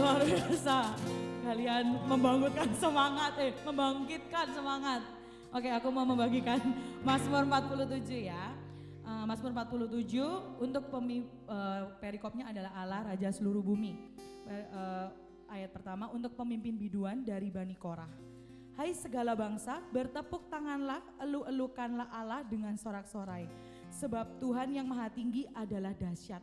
Luar biasa. Kalian membangkitkan semangat. Oke, aku mau membagikan Mazmur 47 ya. Mazmur 47 untuk perikopnya adalah Allah Raja seluruh bumi. Ayat pertama untuk pemimpin biduan dari Bani Korah. Hai segala bangsa, bertepuk tanganlah, elu-elukanlah Allah dengan sorak-sorai. Sebab Tuhan yang maha tinggi adalah dahsyat.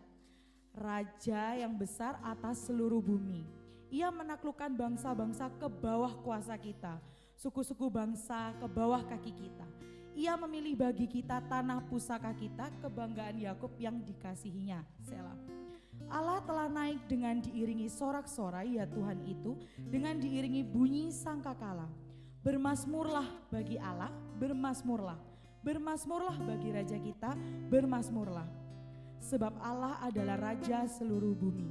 Raja yang besar atas seluruh bumi. Ia menaklukkan bangsa-bangsa ke bawah kuasa kita. Suku-suku bangsa ke bawah kaki kita. Ia memilih bagi kita tanah pusaka kita, kebanggaan Yakub yang dikasihinya. Selah. Allah telah naik dengan diiringi sorak-sorai ya Tuhan itu, dengan diiringi bunyi sangkakala. Bermasmurlah bagi Allah, bermasmurlah. Bermasmurlah bagi Raja kita, bermasmurlah. Sebab Allah adalah Raja seluruh bumi.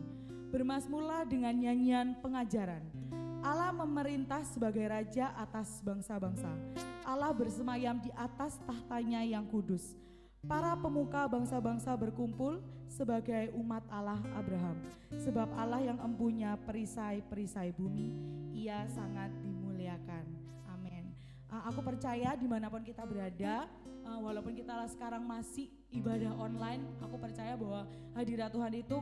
Bermasmurlah dengan nyanyian pengajaran. Allah memerintah sebagai Raja atas bangsa-bangsa. Allah bersemayam di atas tahtanya yang kudus. Para pemuka bangsa-bangsa berkumpul sebagai umat Allah Abraham. Sebab Allah yang empunya perisai-perisai bumi, ia sangat dimuliakan. Amin. Aku percaya dimanapun kita berada, walaupun kita sekarang masih ibadah online, aku percaya bahwa hadirat Tuhan itu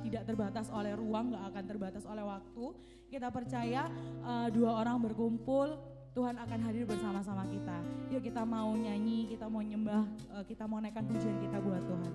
tidak terbatas oleh ruang, nggak akan terbatas oleh waktu. Kita percaya dua orang berkumpul, Tuhan akan hadir bersama-sama kita. Yuk kita mau nyanyi, kita mau nyembah, kita mau naikkan pujian kita buat Tuhan.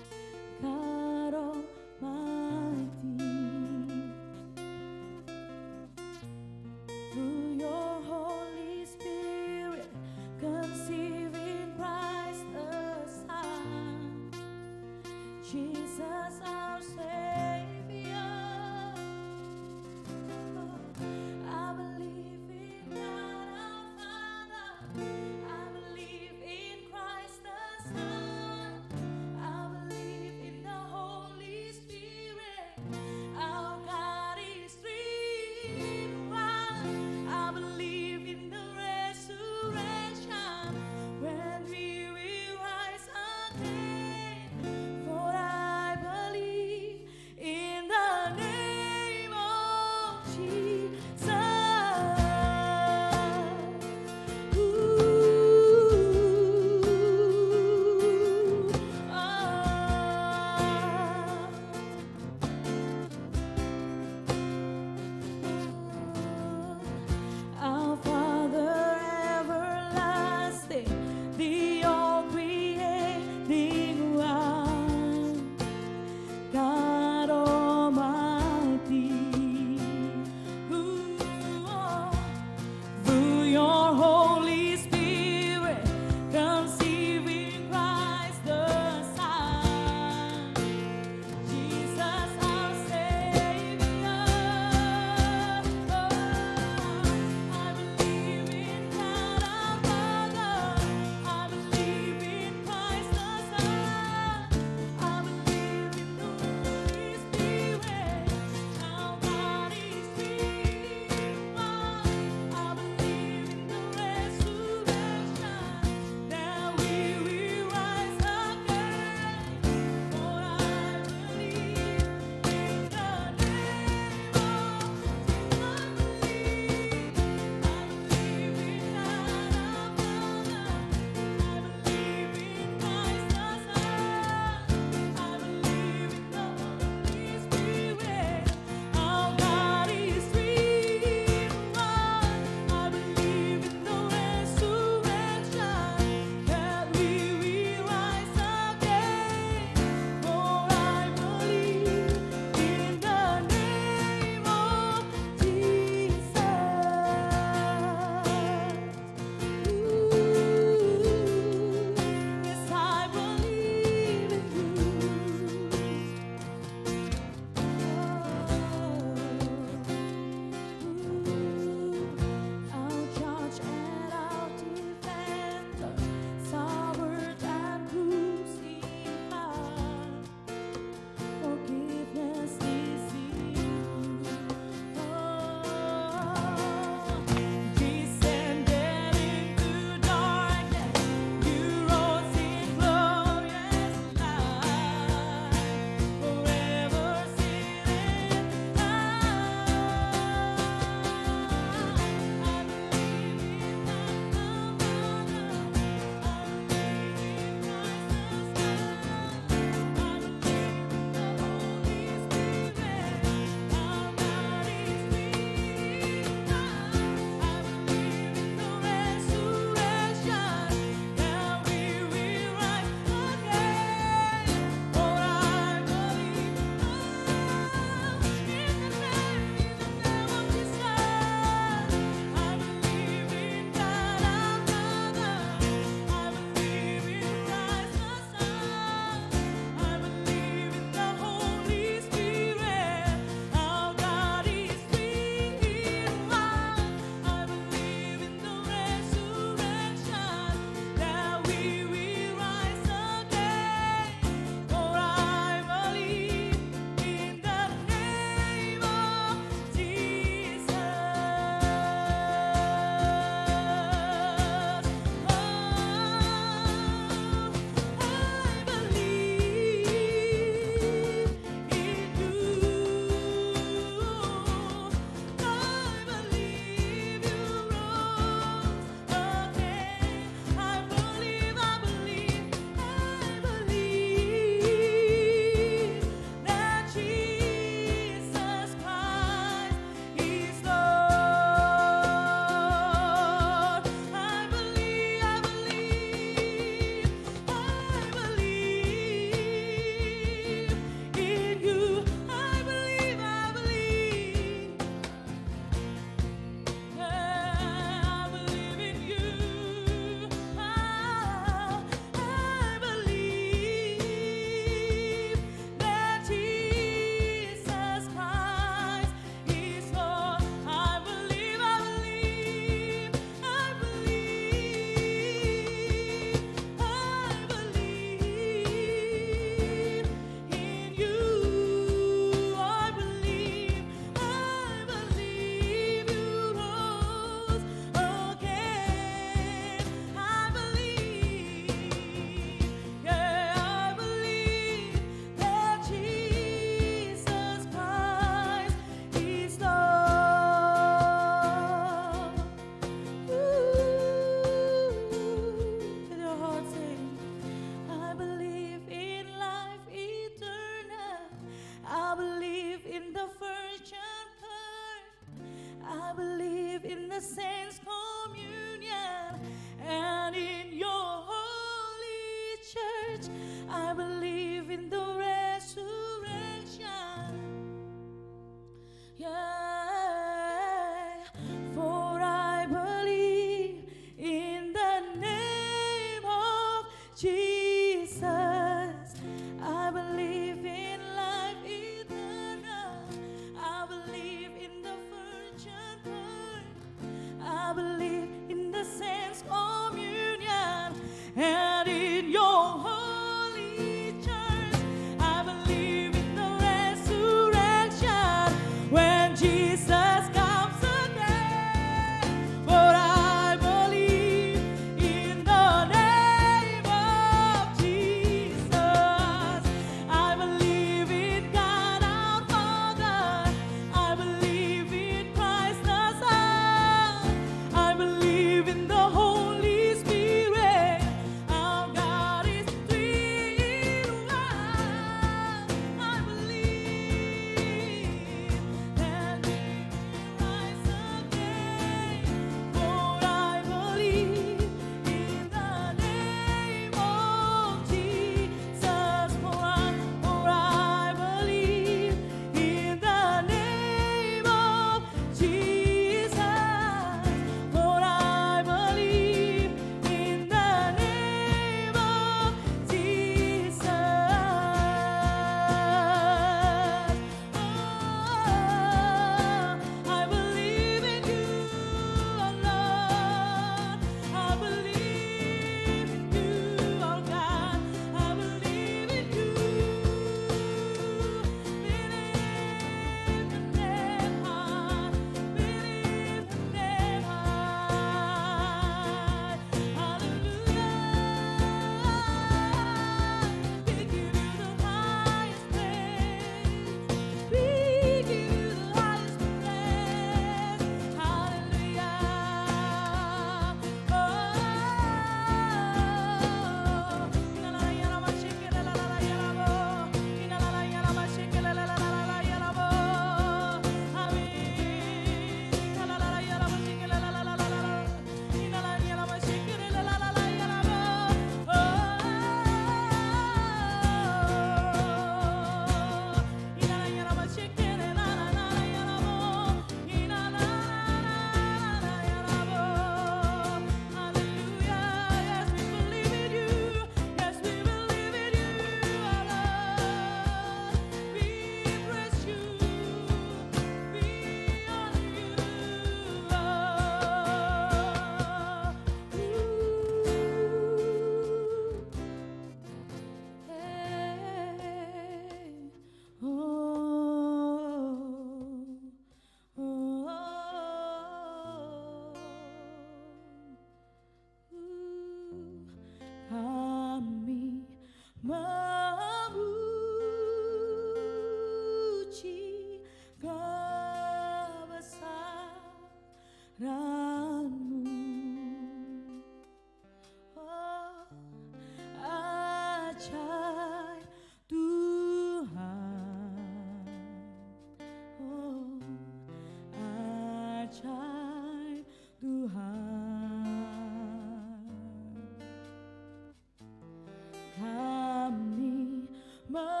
kami memuji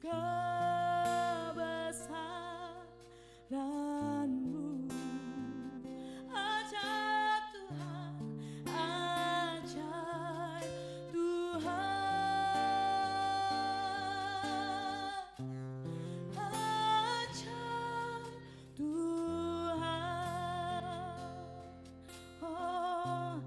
kebesaran-Mu. Ajaib Tuhan, ajaib Tuhan, ajaib Tuhan. Oh,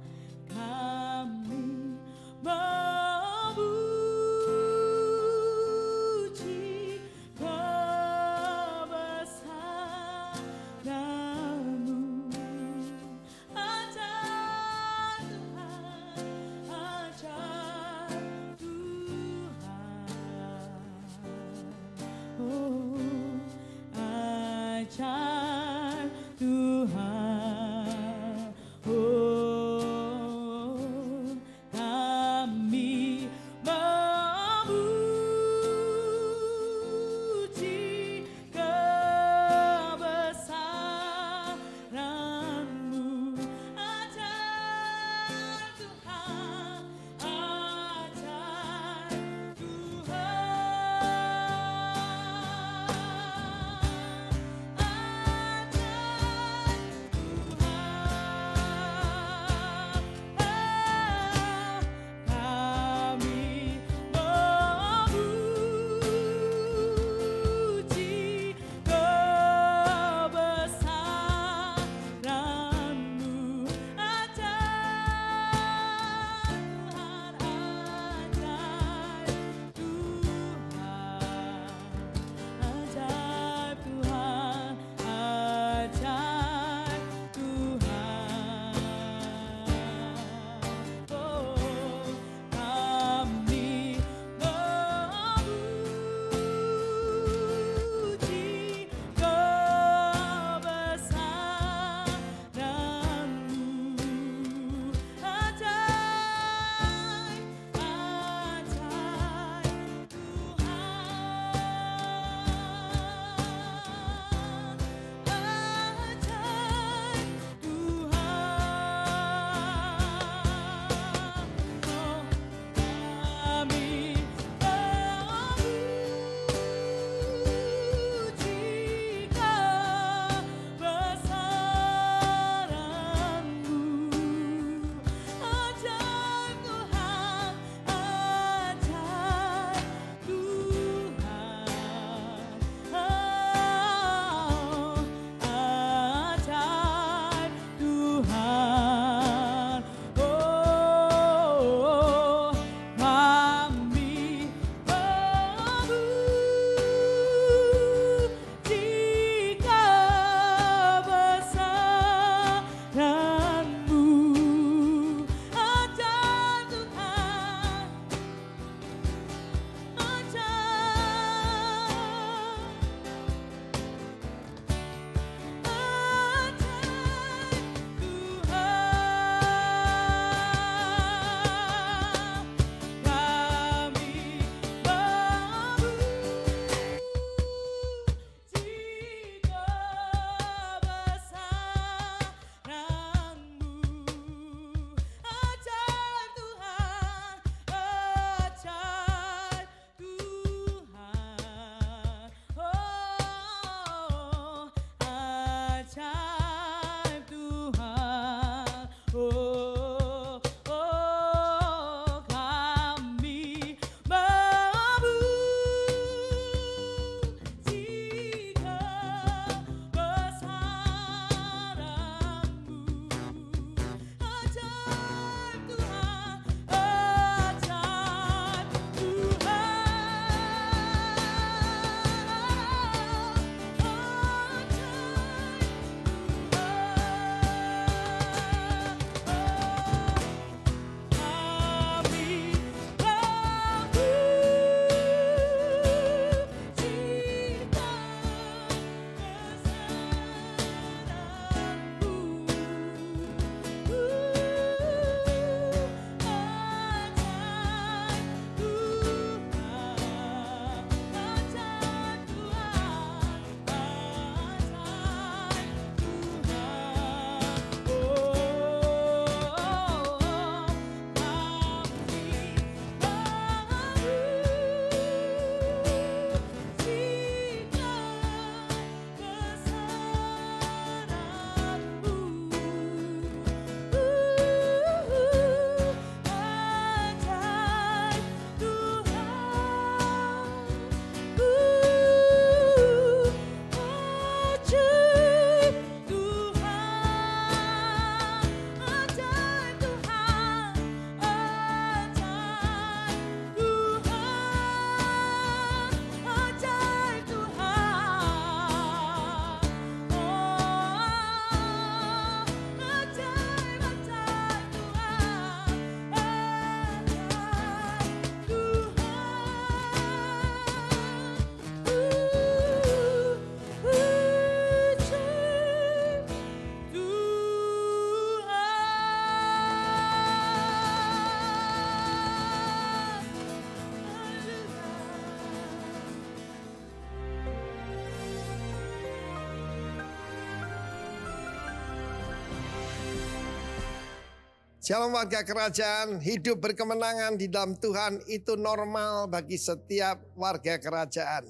Shalom warga kerajaan, hidup berkemenangan di dalam Tuhan itu normal bagi setiap warga kerajaan.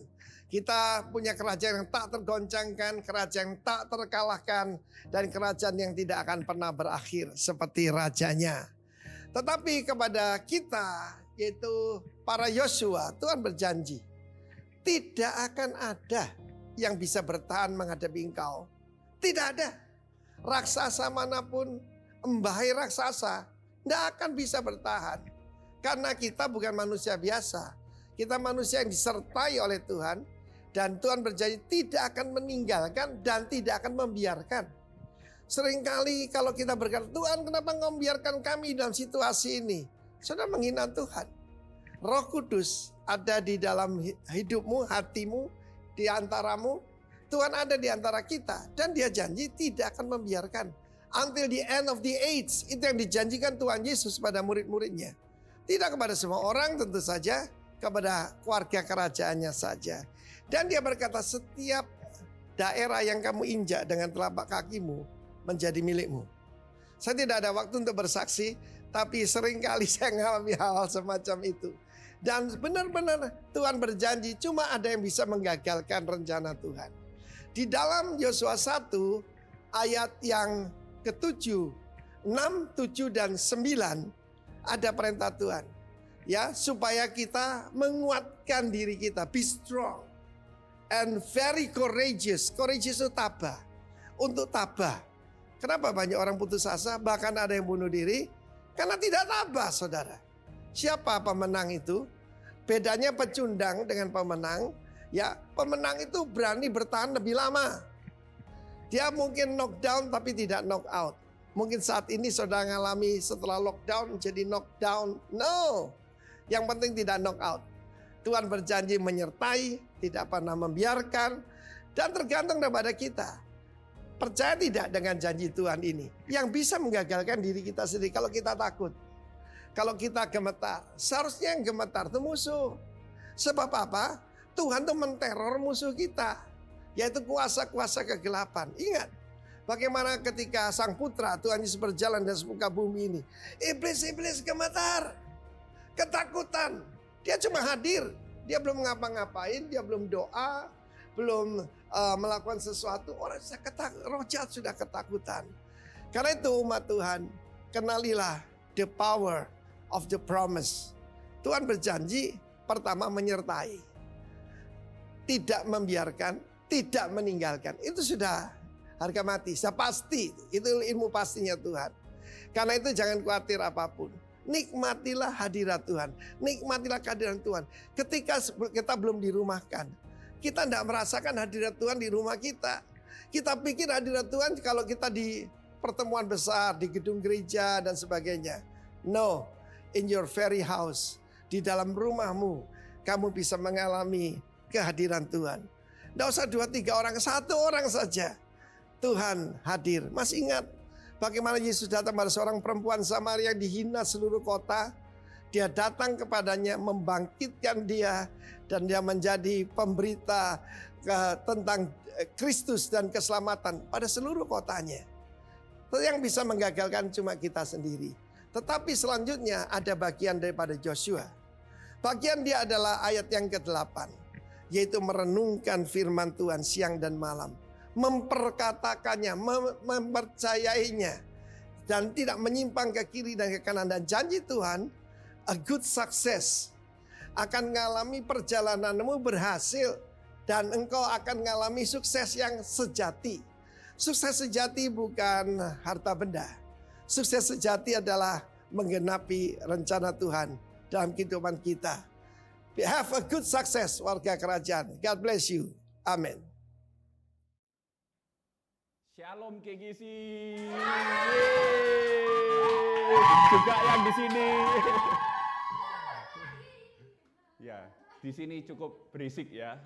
Kita punya kerajaan yang tak tergoncangkan, kerajaan yang tak terkalahkan, dan kerajaan yang tidak akan pernah berakhir seperti rajanya. Tetapi kepada kita, yaitu para Yosua, Tuhan berjanji, tidak akan ada yang bisa bertahan menghadapi engkau. Tidak ada. Raksasa manapun, embahai raksasa, tidak akan bisa bertahan. Karena kita bukan manusia biasa. Kita manusia yang disertai oleh Tuhan. Dan Tuhan berjanji tidak akan meninggalkan dan tidak akan membiarkan. Seringkali kalau kita berkata, Tuhan kenapa engkau membiarkan kami dalam situasi ini? Saudara menghina Tuhan. Roh Kudus ada di dalam hidupmu, hatimu, di antaramu. Tuhan ada di antara kita. Dan dia janji tidak akan membiarkan. Until the end of the age. Itu yang dijanjikan Tuhan Yesus pada murid-muridnya. Tidak kepada semua orang, tentu saja kepada keluarga kerajaannya saja. Dan dia berkata, setiap daerah yang kamu injak dengan telapak kakimu menjadi milikmu. Saya tidak ada waktu untuk bersaksi, tapi seringkali saya mengalami hal semacam itu. Dan benar-benar Tuhan berjanji, cuma ada yang bisa menggagalkan rencana Tuhan. Di dalam Yosua 1 ayat yang ke-7, 6, 7 dan 9 ada perintah Tuhan. Ya, supaya kita menguatkan diri kita, be strong and very courageous. Courageous itu tabah. Untuk tabah. Kenapa banyak orang putus asa, bahkan ada yang bunuh diri? Karena tidak tabah, saudara. Siapa pemenang itu? Bedanya pecundang dengan pemenang. Ya, pemenang itu berani bertahan lebih lama. Dia mungkin knockdown tapi tidak knock out. Mungkin saat ini saudara mengalami setelah lockdown jadi knockdown. No. Yang penting tidak knock out. Tuhan berjanji menyertai, tidak pernah membiarkan. Dan tergantung kepada kita. Percaya tidak dengan janji Tuhan ini? Yang bisa menggagalkan diri kita sendiri kalau kita takut. Kalau kita gemetar. Seharusnya yang gemetar itu musuh. Sebab apa? Tuhan tuh menteror musuh kita. Yaitu kuasa-kuasa kegelapan. Ingat, bagaimana ketika sang putra Tuhan Yesus berjalan di muka bumi ini. Iblis-iblis gemetar. Ketakutan. Dia cuma hadir. Dia belum ngapa-ngapain, dia belum doa, belum melakukan sesuatu. Orang roh jahat sudah ketakutan. Karena itu umat Tuhan, kenalilah the power of the promise. Tuhan berjanji pertama menyertai. Tidak membiarkan, tidak meninggalkan. Itu sudah harga mati, sudah pasti. Itu ilmu pastinya Tuhan. Karena itu jangan khawatir apapun. Nikmatilah hadirat Tuhan. Nikmatilah kehadiran Tuhan. Ketika kita belum dirumahkan, kita tidak merasakan hadirat Tuhan di rumah kita. Kita pikir hadirat Tuhan kalau kita di pertemuan besar, di gedung gereja dan sebagainya. No, in your very house. Di dalam rumahmu, kamu bisa mengalami kehadiran Tuhan. Tidak usah 2-3 orang, 1 orang saja. Tuhan hadir. Masih ingat bagaimana Yesus datang pada seorang perempuan Samaria yang dihina seluruh kota. Dia datang kepadanya, membangkitkan dia. Dan dia menjadi pemberita tentang Kristus dan keselamatan pada seluruh kotanya. Yang bisa menggagalkan cuma kita sendiri. Tetapi selanjutnya ada bagian daripada Joshua. Bagian dia adalah ayat yang ke-8. Yaitu merenungkan firman Tuhan siang dan malam. Memperkatakannya, mempercayainya. Dan tidak menyimpang ke kiri dan ke kanan. Dan janji Tuhan, a good success. Akan mengalami perjalananmu berhasil. Dan engkau akan mengalami sukses yang sejati. Sukses sejati bukan harta benda. Sukses sejati adalah menggenapi rencana Tuhan dalam kehidupan kita. Have a good success warga kerajaan. God bless you. Amin. Shalom KGC. Juga yang di sini. Ya, di sini cukup berisik ya.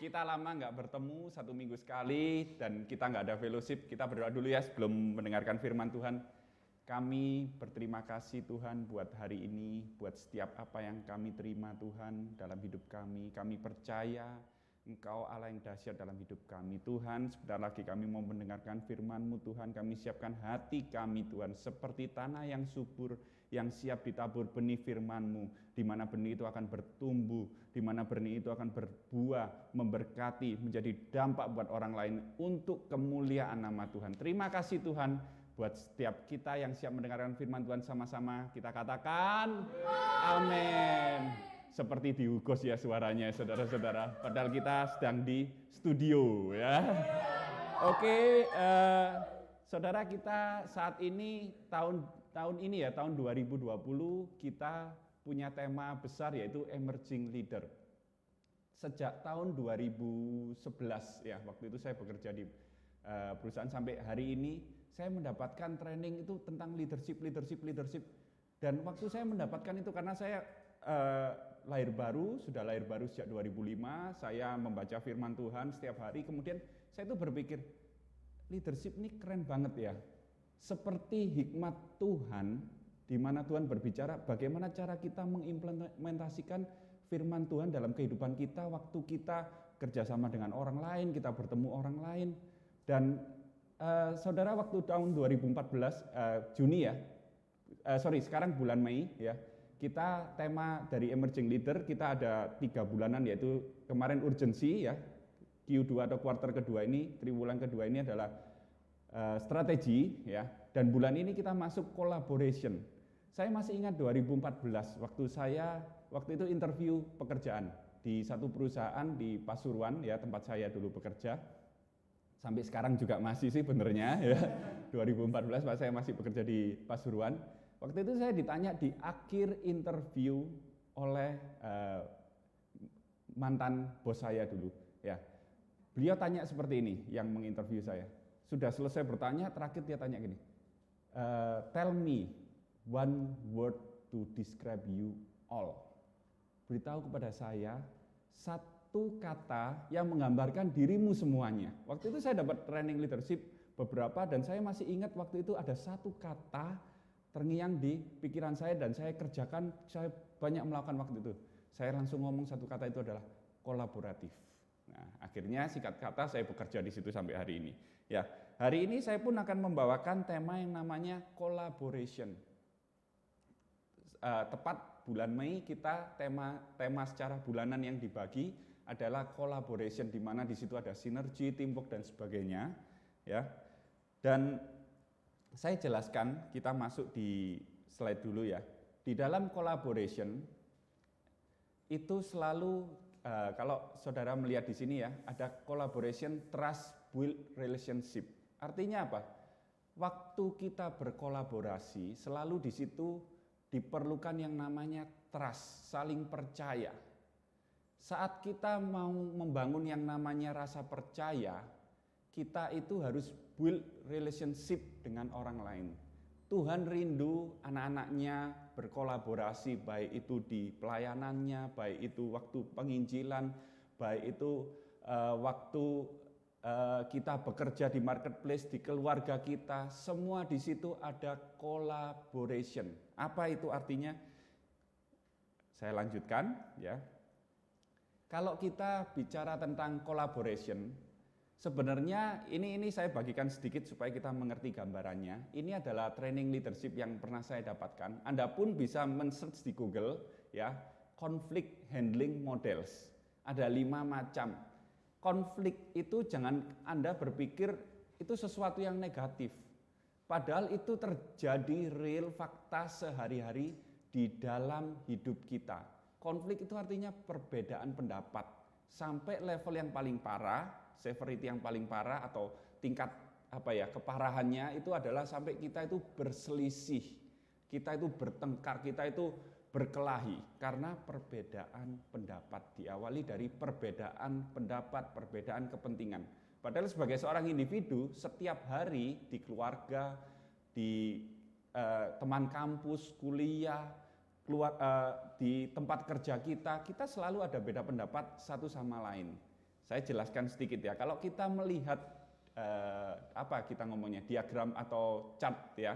Kita lama nggak bertemu, 1 minggu sekali, dan kita nggak ada fellowship. Kita berdoa dulu ya sebelum mendengarkan firman Tuhan. Kami berterima kasih Tuhan buat hari ini, buat setiap apa yang kami terima Tuhan dalam hidup kami. Kami percaya Engkau Allah yang dahsyat dalam hidup kami. Tuhan, sebentar lagi kami mau mendengarkan firman-Mu Tuhan. Kami siapkan hati kami Tuhan seperti tanah yang subur, yang siap ditabur benih firman-Mu, di mana benih itu akan bertumbuh, di mana benih itu akan berbuah, memberkati, menjadi dampak buat orang lain untuk kemuliaan nama Tuhan. Terima kasih Tuhan buat setiap kita yang siap mendengarkan firman Tuhan sama-sama. Kita katakan amin. Seperti diugos ya suaranya saudara-saudara, padahal kita sedang di studio ya. Oke, saudara, kita saat ini tahun ini ya, tahun 2020 kita punya tema besar yaitu Emerging Leader. Sejak tahun 2011 ya, waktu itu saya bekerja di perusahaan sampai hari ini saya mendapatkan training itu tentang leadership. Dan waktu saya mendapatkan itu karena saya sudah lahir baru sejak 2005, saya membaca firman Tuhan setiap hari, kemudian saya itu berpikir, leadership ini keren banget ya. Seperti hikmat Tuhan, di mana Tuhan berbicara bagaimana cara kita mengimplementasikan firman Tuhan dalam kehidupan kita, waktu kita kerjasama dengan orang lain, kita bertemu orang lain. Dan saudara, waktu tahun 2014 Juni ya, sekarang bulan Mei ya, kita tema dari Emerging Leader, kita ada 3 bulanan, yaitu kemarin urgensi ya, Q2 atau kuartal kedua ini, triwulan kedua ini adalah strategi ya, dan bulan ini kita masuk collaboration. Saya masih ingat 2014, waktu itu interview pekerjaan di satu perusahaan di Pasuruan ya, tempat saya dulu bekerja. Sampai sekarang juga masih sih benernya ya, 2014 saya masih bekerja di Pasuruan. Waktu itu saya ditanya di akhir interview oleh mantan bos saya dulu ya. Beliau tanya seperti ini, yang menginterview saya. Sudah selesai bertanya, terakhir dia tanya gini, tell me one word to describe you all. Beritahu kepada saya satu kata yang menggambarkan dirimu semuanya. Waktu itu saya dapat training leadership beberapa, dan saya masih ingat waktu itu ada satu kata terngiang di pikiran saya dan saya kerjakan, saya banyak melakukan waktu itu. Saya langsung ngomong satu kata, itu adalah kolaboratif. Nah, akhirnya singkat kata saya bekerja di situ sampai hari ini. Ya, hari ini saya pun akan membawakan tema yang namanya collaboration. Tepat bulan Mei kita tema secara bulanan yang dibagi adalah collaboration, di mana di situ ada sinergi, teamwork dan sebagainya. Ya, dan saya jelaskan, kita masuk di slide dulu ya. Di dalam collaboration itu selalu kalau saudara melihat di sini ya, ada collaboration, trust, build relationship. Artinya apa? Waktu kita berkolaborasi selalu di situ diperlukan yang namanya trust, saling percaya. Saat kita mau membangun yang namanya rasa percaya, kita itu harus build relationship dengan orang lain. Tuhan rindu anak-anaknya berkolaborasi, baik itu di pelayanannya, baik itu waktu penginjilan, baik itu waktu kita bekerja di marketplace, di keluarga kita, semua di situ ada collaboration. Apa itu artinya? Saya lanjutkan ya. Kalau kita bicara tentang collaboration, sebenarnya ini saya bagikan sedikit supaya kita mengerti gambarannya. Ini adalah training leadership yang pernah saya dapatkan. Anda pun bisa men-search di Google ya, conflict handling models. Ada 5 macam. Konflik itu jangan Anda berpikir itu sesuatu yang negatif. Padahal itu terjadi real fakta sehari-hari di dalam hidup kita. Konflik itu artinya perbedaan pendapat sampai level yang paling parah, severity yang paling parah atau tingkat keparahannya itu adalah sampai kita itu berselisih, kita itu bertengkar, kita itu berkelahi karena perbedaan pendapat, diawali dari perbedaan pendapat, perbedaan kepentingan. Padahal sebagai seorang individu setiap hari di keluarga, di teman kampus, kuliah, di tempat kerja kita selalu ada beda pendapat satu sama lain. Saya jelaskan sedikit ya. Kalau kita melihat diagram atau chart ya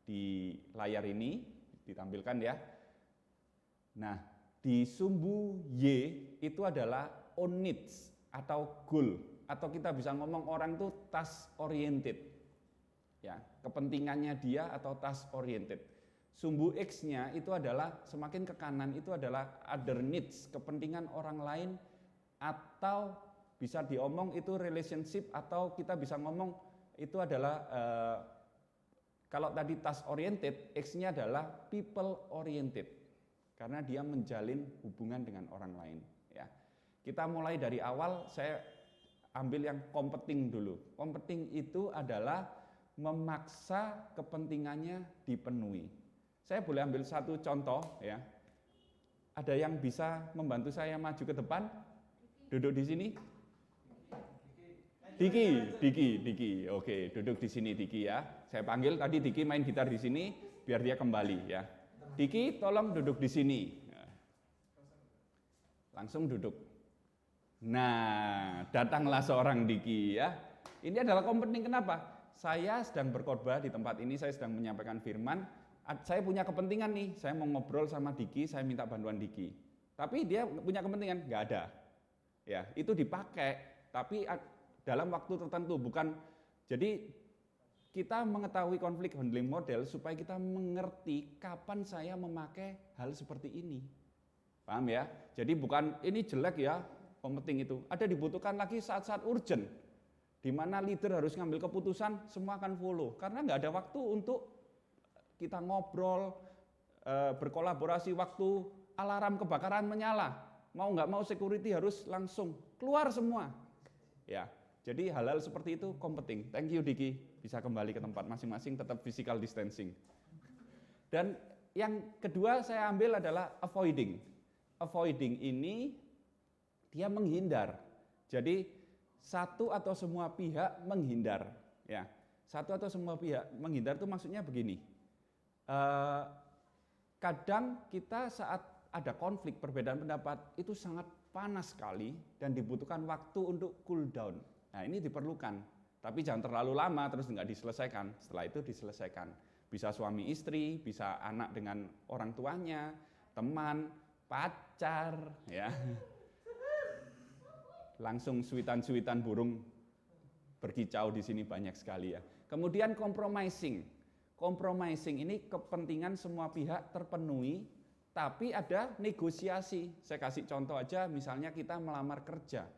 di layar ini ditampilkan ya. Nah, di sumbu Y itu adalah own needs atau goal, atau kita bisa ngomong orang itu task oriented. Ya, kepentingannya dia atau task oriented. Sumbu X-nya itu adalah semakin ke kanan itu adalah other needs, kepentingan orang lain, atau bisa diomong itu relationship, atau kita bisa ngomong itu adalah kalau tadi task oriented, X-nya adalah people oriented karena dia menjalin hubungan dengan orang lain. Ya, kita mulai dari awal, saya ambil yang competing dulu. Competing itu adalah memaksa kepentingannya dipenuhi. Saya boleh ambil satu contoh ya. Ada yang bisa membantu saya maju ke depan? Duduk di sini. Diki. Oke, duduk di sini Diki ya. Saya panggil tadi Diki main gitar di sini biar dia kembali ya. Diki, tolong duduk di sini. Langsung duduk. Nah, datanglah seorang Diki ya. Ini adalah competing, kenapa? Saya sedang berkhotbah di tempat ini, saya sedang menyampaikan firman. Saya punya kepentingan nih, saya mau ngobrol sama Diki, saya minta bantuan Diki. Tapi dia punya kepentingan, nggak ada. Ya, itu dipakai, tapi dalam waktu tertentu, bukan. Jadi kita mengetahui konflik handling model supaya kita mengerti kapan saya memakai hal seperti ini. Paham ya? Jadi bukan ini jelek ya, penting itu. Ada dibutuhkan lagi saat-saat urgent, di mana leader harus ngambil keputusan, semua akan follow. Karena nggak ada waktu untuk kita ngobrol, berkolaborasi, waktu alarm kebakaran menyala. Mau nggak mau security harus langsung keluar semua. Ya, jadi hal-hal seperti itu competing. Thank you Diki, bisa kembali ke tempat masing-masing, tetap physical distancing. Dan yang kedua saya ambil adalah avoiding. Avoiding ini dia menghindar. Jadi satu atau semua pihak menghindar. Ya, satu atau semua pihak menghindar itu maksudnya begini. Kadang kita saat ada konflik perbedaan pendapat itu sangat panas sekali dan dibutuhkan waktu untuk cool down. Nah ini diperlukan, tapi jangan terlalu lama terus nggak diselesaikan. Setelah itu diselesaikan. Bisa suami istri, bisa anak dengan orang tuanya, teman, pacar, ya. Langsung suitan-suitan burung berkicau di sini banyak sekali ya. Kemudian compromising. Compromising ini kepentingan semua pihak terpenuhi, tapi ada negosiasi. Saya kasih contoh aja, misalnya kita melamar kerja,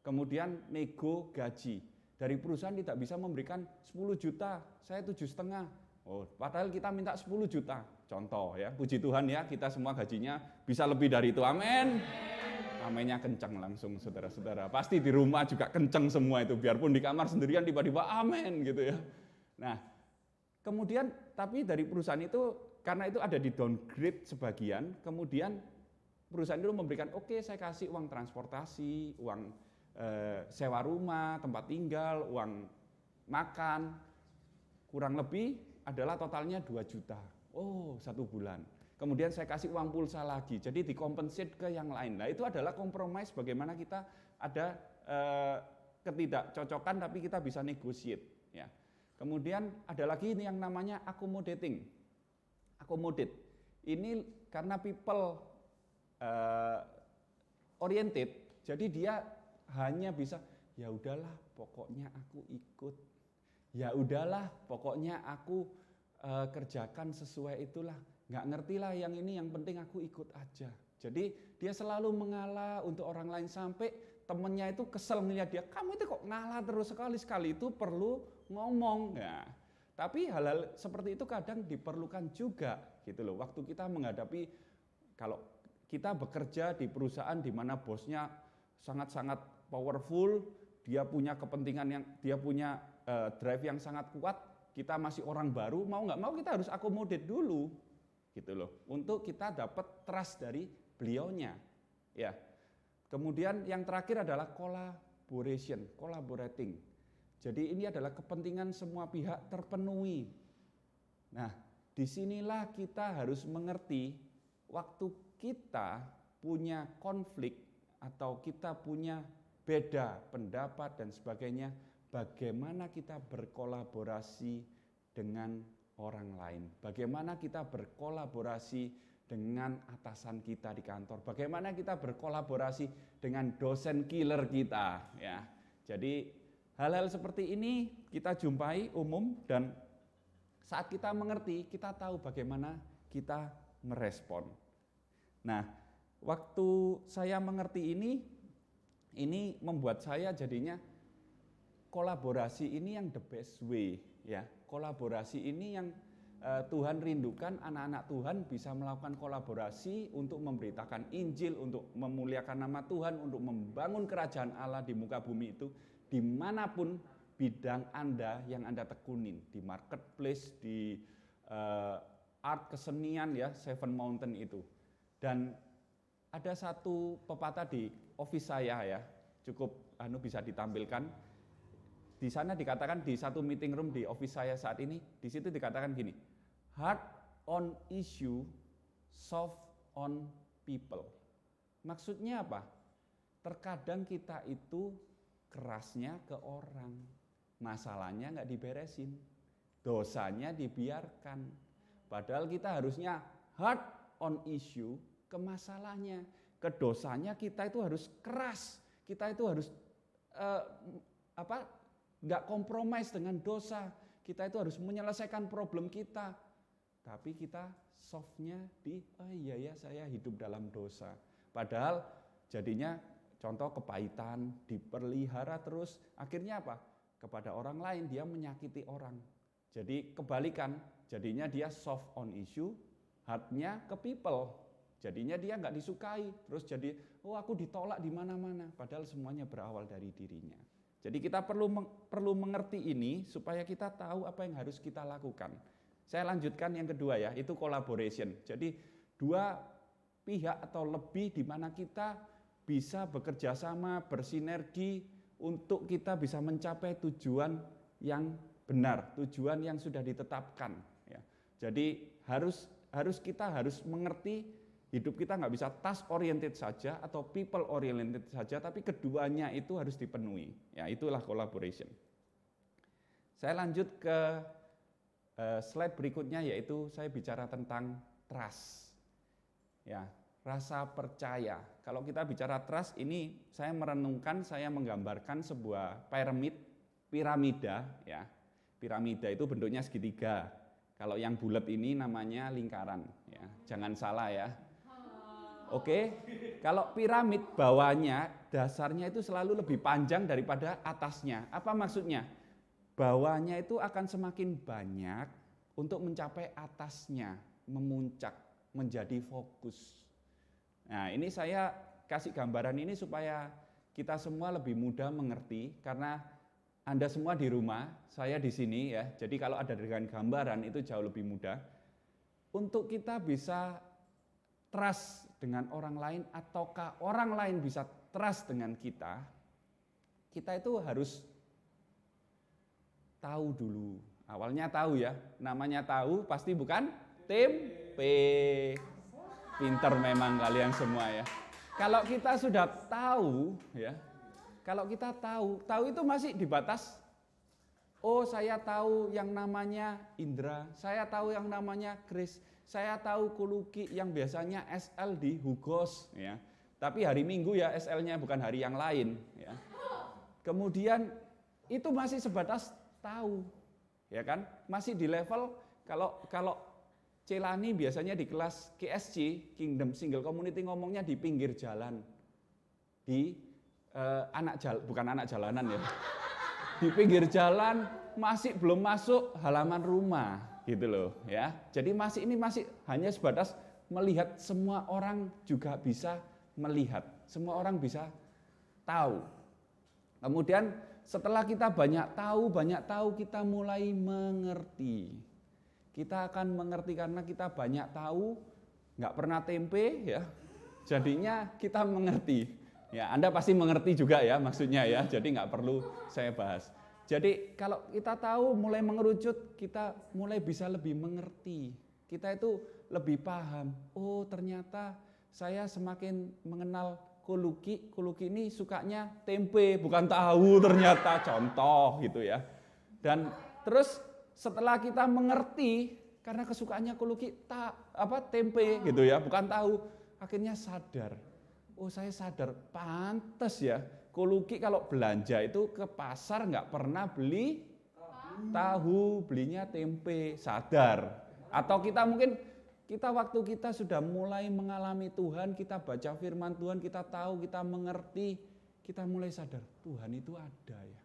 kemudian nego gaji. Dari perusahaan tidak bisa memberikan 10 juta, saya 7,5. Oh, padahal kita minta 10 juta. Contoh ya, puji Tuhan ya, kita semua gajinya bisa lebih dari itu. Amin. Amennya kenceng langsung saudara-saudara. Pasti di rumah juga kenceng semua itu, biarpun di kamar sendirian tiba-tiba amin gitu ya. Nah, kemudian tapi dari perusahaan itu karena itu ada di downgrade sebagian, kemudian perusahaan itu memberikan oke, saya kasih uang transportasi, uang sewa rumah, tempat tinggal, uang makan, kurang lebih adalah totalnya 2 juta. Oh, 1 bulan. Kemudian saya kasih uang pulsa lagi, jadi dikompensate ke yang lain. Nah itu adalah kompromis bagaimana kita ada ketidakcocokan tapi kita bisa negotiate. Ya. Kemudian ada lagi ini yang namanya accommodating. Accommodate. Ini karena people oriented, jadi dia hanya bisa ya udahlah pokoknya aku ikut. Ya udahlah pokoknya aku kerjakan sesuai itulah. Nggak ngerti lah yang ini, yang penting aku ikut aja. Jadi dia selalu mengalah untuk orang lain sampai temennya itu kesel ngeliat dia, kamu itu kok ngalah terus, sekali-sekali itu perlu ngomong. Ya. Tapi hal-hal seperti itu kadang diperlukan juga gitu loh. Waktu kita menghadapi, kalau kita bekerja di perusahaan di mana bosnya sangat-sangat powerful, dia punya kepentingan yang, dia punya drive yang sangat kuat, kita masih orang baru, mau nggak mau kita harus accommodate dulu gitu loh, untuk kita dapat trust dari beliaunya. Ya. Kemudian yang terakhir adalah collaborating. Jadi ini adalah kepentingan semua pihak terpenuhi. Nah, disinilah kita harus mengerti waktu kita punya konflik atau kita punya beda pendapat dan sebagainya, bagaimana kita berkolaborasi dengan orang lain. Bagaimana kita berkolaborasi dengan atasan kita di kantor, bagaimana kita berkolaborasi dengan dosen killer kita, ya. Jadi hal-hal seperti ini kita jumpai umum, dan saat kita mengerti, kita tahu bagaimana kita merespon. Nah, waktu saya mengerti ini membuat saya jadinya kolaborasi ini yang the best way, ya. Kolaborasi ini yang Tuhan rindukan, anak-anak Tuhan bisa melakukan kolaborasi untuk memberitakan Injil, untuk memuliakan nama Tuhan, untuk membangun kerajaan Allah di muka bumi itu, dimanapun bidang Anda yang Anda tekunin, di marketplace, di art kesenian, ya, Seven Mountain itu. Dan ada satu pepatah di office saya, ya, cukup bisa ditampilkan. Di sana dikatakan, di satu meeting room di office saya saat ini, di situ dikatakan gini, hard on issue, soft on people. Maksudnya apa? Terkadang kita itu kerasnya ke orang, masalahnya nggak diberesin, dosanya dibiarkan. Padahal kita harusnya hard on issue, ke masalahnya, ke dosanya kita itu harus keras, kita itu harus nggak kompromis dengan dosa, kita itu harus menyelesaikan problem kita. Tapi kita softnya di, oh iya ya saya hidup dalam dosa. Padahal jadinya contoh kepahitan, diperlihara terus, akhirnya apa? Kepada orang lain dia menyakiti orang. Jadi kebalikan, jadinya dia soft on issue, hardnya ke people. Jadinya dia nggak disukai, terus jadi, oh aku ditolak di mana-mana. Padahal semuanya berawal dari dirinya. Jadi kita perlu mengerti ini supaya kita tahu apa yang harus kita lakukan. Saya lanjutkan yang kedua, ya, itu collaboration. Jadi dua pihak atau lebih di mana kita bisa bekerja sama, bersinergi untuk kita bisa mencapai tujuan yang benar, tujuan yang sudah ditetapkan. Ya. Jadi kita harus mengerti hidup kita nggak bisa task oriented saja atau people oriented saja, tapi keduanya itu harus dipenuhi. Ya, itulah collaboration. Saya lanjut ke slide berikutnya, yaitu saya bicara tentang trust. Ya, rasa percaya. Kalau kita bicara trust ini, saya merenungkan, saya menggambarkan sebuah piramida, ya. Piramida itu bentuknya segitiga. Kalau yang bulat ini namanya lingkaran, ya. Jangan salah, ya. Oke, kalau piramid bawahnya, dasarnya itu selalu lebih panjang daripada atasnya. Apa maksudnya? Bawahnya itu akan semakin banyak untuk mencapai atasnya, memuncak, menjadi fokus. Nah, ini saya kasih gambaran ini supaya kita semua lebih mudah mengerti, karena Anda semua di rumah, saya di sini, ya. Jadi kalau ada dengan gambaran itu jauh lebih mudah untuk kita bisa trust dengan orang lain, ataukah orang lain bisa trust dengan kita. Kita itu harus tahu dulu. Awalnya tahu, ya, namanya tahu pasti bukan tempe. Pinter memang kalian semua, ya. Kalau kita sudah tahu, ya, kalau kita tahu itu masih di batas, oh saya tahu yang namanya Indra, saya tahu yang namanya Chris, saya tahu Kuluki yang biasanya SL di Hugos, ya. Tapi hari Minggu ya SL-nya bukan hari yang lain, ya. Kemudian itu masih sebatas tahu, ya kan? Masih di level kalau Celani biasanya di kelas KSC, Kingdom Single Community, ngomongnya di pinggir jalan, di bukan anak jalanan, ya, di pinggir jalan, masih belum masuk halaman rumah, gitu loh, ya. Jadi ini masih hanya sebatas melihat, semua orang juga bisa melihat, semua orang bisa tahu. Kemudian setelah kita banyak tahu, kita mulai mengerti. Kita akan mengerti karena kita banyak tahu, nggak pernah tempe, ya. Jadinya kita mengerti. Ya, Anda pasti mengerti juga, ya, maksudnya, ya. Jadi nggak perlu saya bahas. Jadi kalau kita tahu mulai mengerucut, kita mulai bisa lebih mengerti. Kita itu lebih paham. Oh, ternyata saya semakin mengenal Kuluki ini sukanya tempe, bukan tahu ternyata, contoh gitu, ya. Dan terus setelah kita mengerti, Karena kesukaannya kuluki tempe gitu ya, bukan tahu. Akhirnya sadar, oh saya sadar, pantes ya. Kuluki kalau belanja itu ke pasar nggak pernah beli tahu, belinya tempe, sadar. Atau kita mungkin waktu kita sudah mulai mengalami Tuhan, kita baca firman Tuhan, kita tahu, kita mengerti, kita mulai sadar, Tuhan itu ada ya.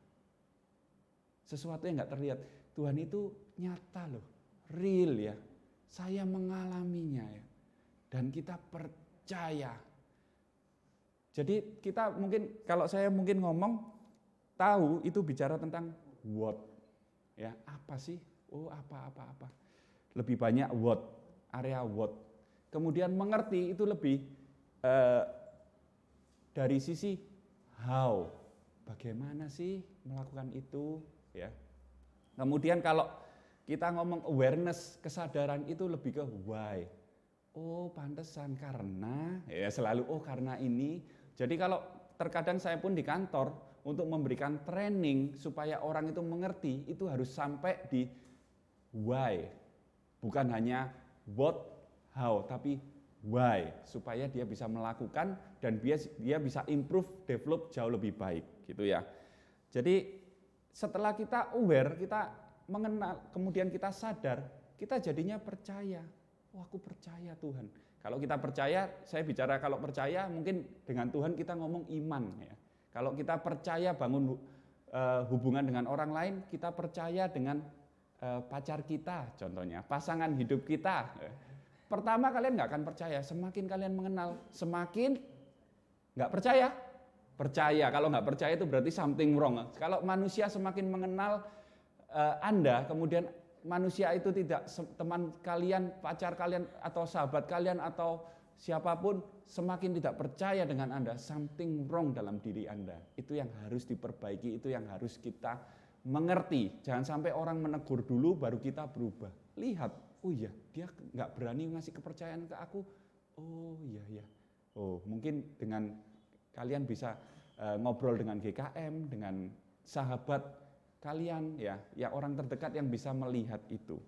Sesuatu yang nggak terlihat, Tuhan itu nyata loh, real ya. Saya mengalaminya ya. Dan kita percaya. Jadi kita mungkin, kalau saya mungkin ngomong, tahu itu bicara tentang what. Ya, apa sih? Oh apa. Lebih banyak what, area what. Kemudian mengerti itu lebih dari sisi how. Bagaimana sih melakukan itu? Ya. Kemudian kalau kita ngomong awareness, kesadaran itu lebih ke why. Oh pantesan karena, ya selalu karena ini. Jadi kalau terkadang saya pun di kantor untuk memberikan training supaya orang itu mengerti, itu harus sampai di why. Bukan hanya what, how, tapi why. Supaya dia bisa melakukan dan dia bisa improve, develop jauh lebih baik gitu ya. Jadi setelah kita aware, kita mengenal, kemudian kita sadar, kita jadinya percaya. Oh aku percaya Tuhan. Kalau kita percaya, saya bicara kalau percaya mungkin dengan Tuhan kita ngomong iman ya. Kalau kita percaya bangun hubungan dengan orang lain, kita percaya dengan pacar kita contohnya, pasangan hidup kita. Pertama kalian nggak akan percaya, semakin kalian mengenal, semakin nggak percaya. Percaya, kalau nggak percaya itu berarti something wrong. Kalau manusia semakin mengenal Anda, kemudian manusia itu tidak teman kalian, pacar kalian, atau sahabat kalian, atau siapapun semakin tidak percaya dengan Anda, something wrong dalam diri Anda. Itu yang harus diperbaiki, itu yang harus kita mengerti. Jangan sampai orang menegur dulu baru kita berubah. Lihat, oh iya dia nggak berani ngasih kepercayaan ke aku. Oh iya. Oh mungkin dengan kalian bisa ngobrol dengan GKM, dengan sahabat kalian ya orang terdekat yang bisa melihat itu.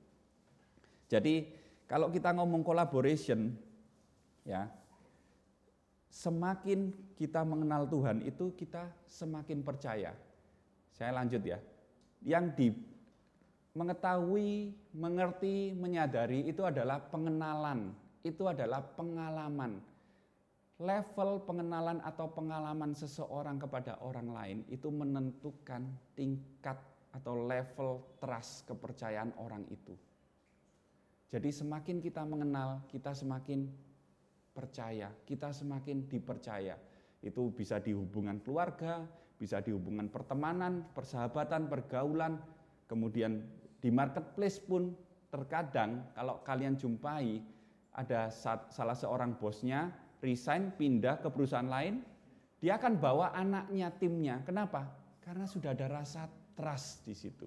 Jadi kalau kita ngomong collaboration ya, semakin kita mengenal Tuhan itu kita semakin percaya. Saya lanjut ya. Yang mengetahui, mengerti, menyadari itu adalah pengenalan, itu adalah pengalaman. Level pengenalan atau pengalaman seseorang kepada orang lain itu menentukan tingkat atau level trust kepercayaan orang itu. Jadi semakin kita mengenal, kita semakin percaya, kita semakin dipercaya. Itu bisa di hubungan keluarga, bisa di hubungan pertemanan, persahabatan, pergaulan, kemudian di marketplace pun terkadang kalau kalian jumpai ada salah seorang bosnya resign, pindah ke perusahaan lain, dia akan bawa anaknya, timnya. Kenapa? Karena sudah ada rasa trust di situ.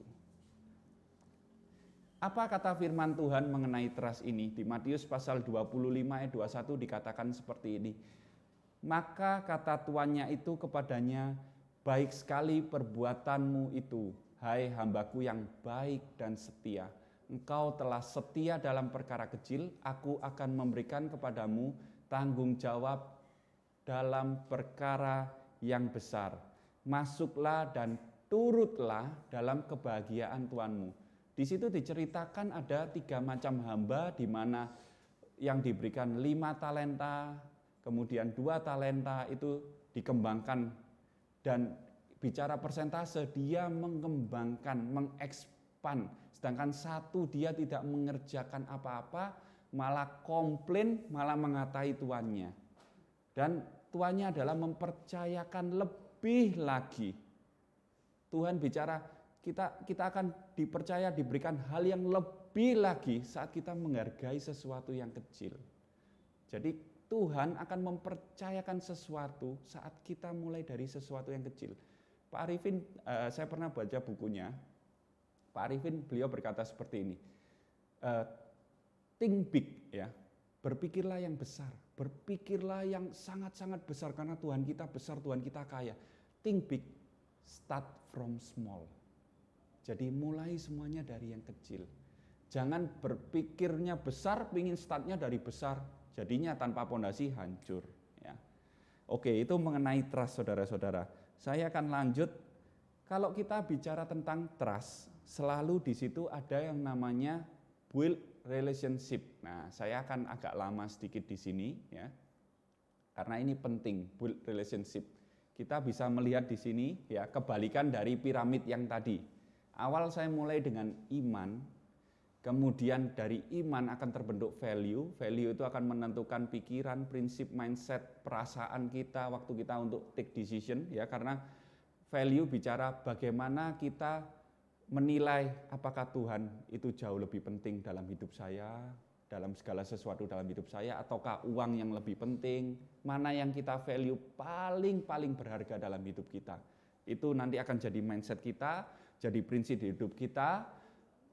Apa kata firman Tuhan mengenai trust ini? Di Matius pasal 25 ayat 21 dikatakan seperti ini. Maka kata tuannya itu kepadanya, baik sekali perbuatanmu itu, hai hambaku yang baik dan setia. Engkau telah setia dalam perkara kecil, aku akan memberikan kepadamu tanggung jawab dalam perkara yang besar. Masuklah dan turutlah dalam kebahagiaan Tuhanmu. Di situ diceritakan ada 3 macam hamba, di mana yang diberikan 5 talenta, kemudian 2 talenta itu dikembangkan, dan bicara persentase dia mengembangkan, mengekspan, sedangkan 1 dia tidak mengerjakan apa-apa, malah komplain, malah mengatai tuannya. Dan tuannya adalah mempercayakan lebih lagi. Tuhan bicara, kita akan dipercaya, diberikan hal yang lebih lagi saat kita menghargai sesuatu yang kecil. Jadi Tuhan akan mempercayakan sesuatu saat kita mulai dari sesuatu yang kecil. Pak Arifin, saya pernah baca bukunya, Pak Arifin beliau berkata seperti ini, think big ya, berpikirlah yang besar, berpikirlah yang sangat-sangat besar karena Tuhan kita besar, Tuhan kita kaya. Think big, start from small. Jadi mulai semuanya dari yang kecil. Jangan berpikirnya besar, pingin startnya dari besar, jadinya tanpa pondasi hancur. Ya. Oke, itu mengenai trust saudara-saudara. Saya akan lanjut. Kalau kita bicara tentang trust, selalu di situ ada yang namanya build relationship. Nah, saya akan agak lama sedikit di sini, ya, karena ini penting, build relationship. Kita bisa melihat di sini, ya, kebalikan dari piramid yang tadi. Awal saya mulai dengan iman. Kemudian dari iman akan terbentuk value. Value itu akan menentukan pikiran, prinsip, mindset, perasaan kita waktu kita untuk take decision, ya, karena value bicara bagaimana kita menilai apakah Tuhan itu jauh lebih penting dalam hidup saya, dalam segala sesuatu dalam hidup saya, ataukah uang yang lebih penting, mana yang kita value paling berharga dalam hidup kita. Itu nanti akan jadi mindset kita, jadi prinsip hidup kita,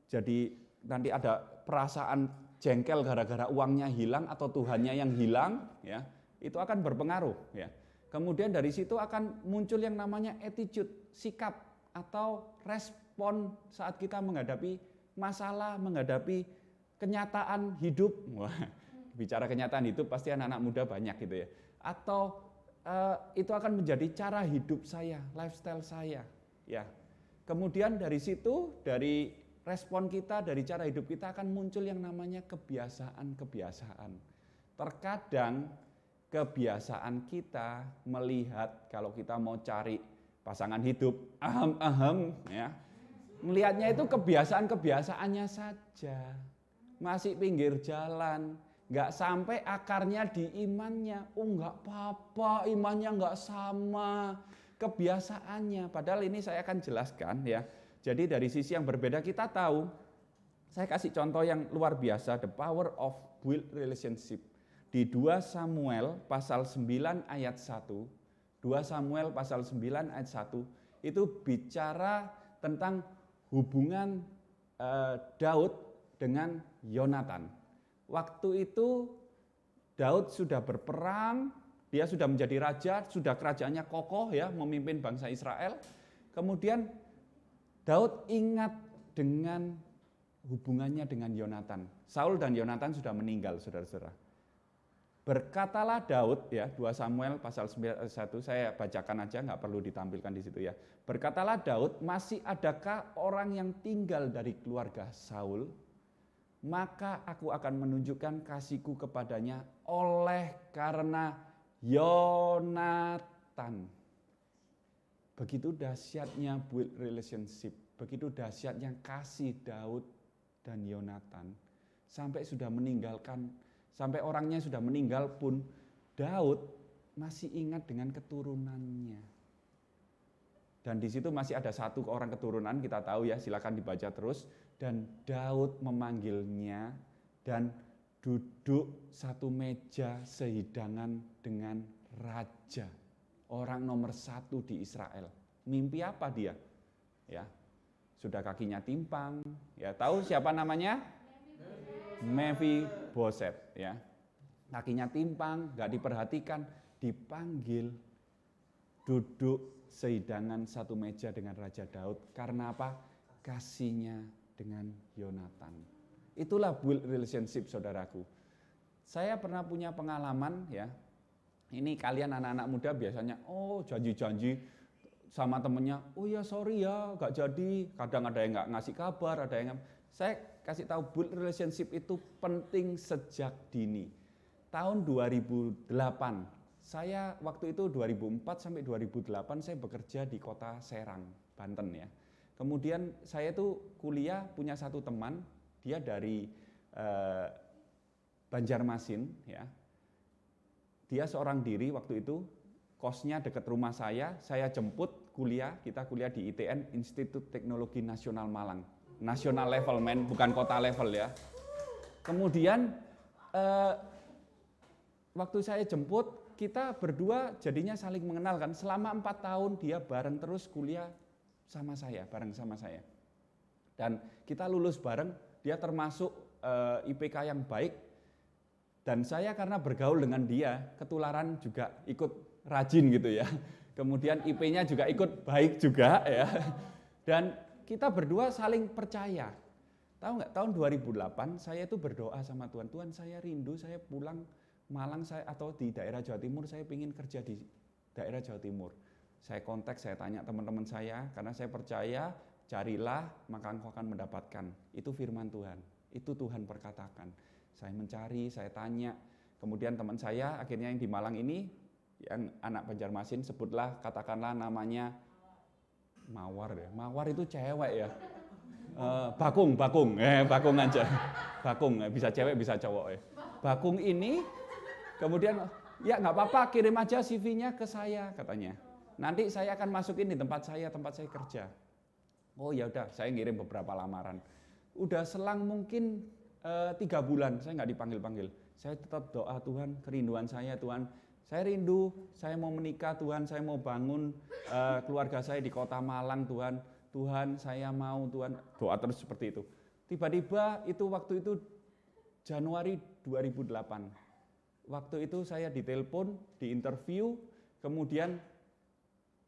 jadi nanti ada perasaan jengkel gara-gara uangnya hilang atau Tuhannya yang hilang, ya, itu akan berpengaruh, ya. Kemudian dari situ akan muncul yang namanya attitude, sikap atau respon saat kita menghadapi masalah, menghadapi kenyataan hidup. Wah, bicara kenyataan hidup pasti anak-anak muda banyak gitu ya. Atau itu akan menjadi cara hidup saya, lifestyle saya, ya. Kemudian dari situ, dari respon kita, dari cara hidup kita akan muncul yang namanya kebiasaan-kebiasaan. Terkadang kebiasaan kita melihat kalau kita mau cari pasangan hidup, ya, melihatnya itu kebiasaan-kebiasaannya saja. Masih pinggir jalan, nggak sampai akarnya di imannya. Oh, nggak apa-apa, imannya nggak sama, kebiasaannya. Padahal ini saya akan jelaskan, ya. Jadi dari sisi yang berbeda kita tahu, saya kasih contoh yang luar biasa, the power of build relationship. Di 2 Samuel pasal 9 ayat 1, 2 Samuel pasal 9 ayat 1, itu bicara tentang hubungan Daud dengan Yonatan. Waktu itu Daud sudah berperang, dia sudah menjadi raja, sudah kerajaannya kokoh, ya, memimpin bangsa Israel. Kemudian Daud ingat dengan hubungannya dengan Yonatan. Saul dan Yonatan sudah meninggal, saudara-saudara. Berkatalah Daud, ya, 2 Samuel pasal 9 ayat 1, saya bacakan aja, nggak perlu ditampilkan di situ, ya. Berkatalah Daud, masih adakah orang yang tinggal dari keluarga Saul? Maka aku akan menunjukkan kasihku kepadanya oleh karena Yonatan. Begitu dahsyatnya build relationship, begitu dahsyatnya kasih Daud dan Yonatan. Sampai sudah meninggalkan, sampai orangnya sudah meninggal pun, Daud masih ingat dengan keturunannya. Dan di situ masih ada 1 orang keturunan, kita tahu, ya, silakan dibaca terus. Dan Daud memanggilnya dan duduk satu meja sehidangan dengan raja. Orang nomor 1 di Israel. Mimpi apa dia? Ya, sudah kakinya timpang. Ya, tahu siapa namanya? Mephiboset. Ya, kakinya timpang, nggak diperhatikan, dipanggil, duduk sehidangan satu meja dengan Raja Daud. Karena apa? Kasihnya dengan Yonatan. Itulah build relationship, saudaraku. Saya pernah punya pengalaman, ya. Ini kalian anak-anak muda biasanya, oh janji-janji sama temennya, oh ya sorry ya gak jadi, kadang ada yang gak ngasih kabar, ada yang, saya kasih tahu build relationship itu penting sejak dini. Tahun 2008, saya waktu itu 2004 sampai 2008 saya bekerja di kota Serang, Banten, ya. Kemudian saya tuh kuliah punya 1 teman, dia dari Banjarmasin, ya. Dia seorang diri waktu itu, kosnya dekat rumah saya jemput kuliah, kita kuliah di ITN, Institut Teknologi Nasional Malang. Nasional level, men, bukan kota level, ya. Kemudian waktu saya jemput, kita berdua jadinya saling mengenal kan. Selama 4 tahun dia bareng terus kuliah sama saya, bareng sama saya. Dan kita lulus bareng, dia termasuk IPK yang baik. Dan saya karena bergaul dengan dia, ketularan juga ikut rajin gitu ya. Kemudian IP-nya juga ikut baik juga ya. Dan kita berdua saling percaya. Tahu nggak, tahun 2008 saya itu berdoa sama Tuhan, Tuhan saya rindu, saya pulang Malang atau di daerah Jawa Timur, saya ingin kerja di daerah Jawa Timur. Saya kontak, saya tanya teman-teman saya, karena saya percaya, carilah maka engkau akan mendapatkan. Itu firman Tuhan, itu Tuhan perkatakan. Saya mencari, saya tanya, kemudian teman saya akhirnya yang di Malang ini, yang anak Banjarmasin, sebutlah katakanlah namanya Mawar ya, Mawar itu cewek ya. Bakung aja. Bakung, bisa cewek bisa cowok ya. Bakung ini kemudian ya nggak apa-apa, kirim aja CV-nya ke saya katanya. Nanti saya akan masukin di tempat saya kerja. Oh ya udah, saya ngirim beberapa lamaran. Udah selang mungkin 3 bulan saya nggak dipanggil-panggil. Saya tetap doa, Tuhan, kerinduan saya Tuhan. Saya rindu, saya mau menikah Tuhan, saya mau bangun keluarga saya di kota Malang Tuhan. Tuhan, saya mau Tuhan, doa terus seperti itu. Tiba-tiba itu waktu itu Januari 2008. Waktu itu saya ditelepon, diinterview, kemudian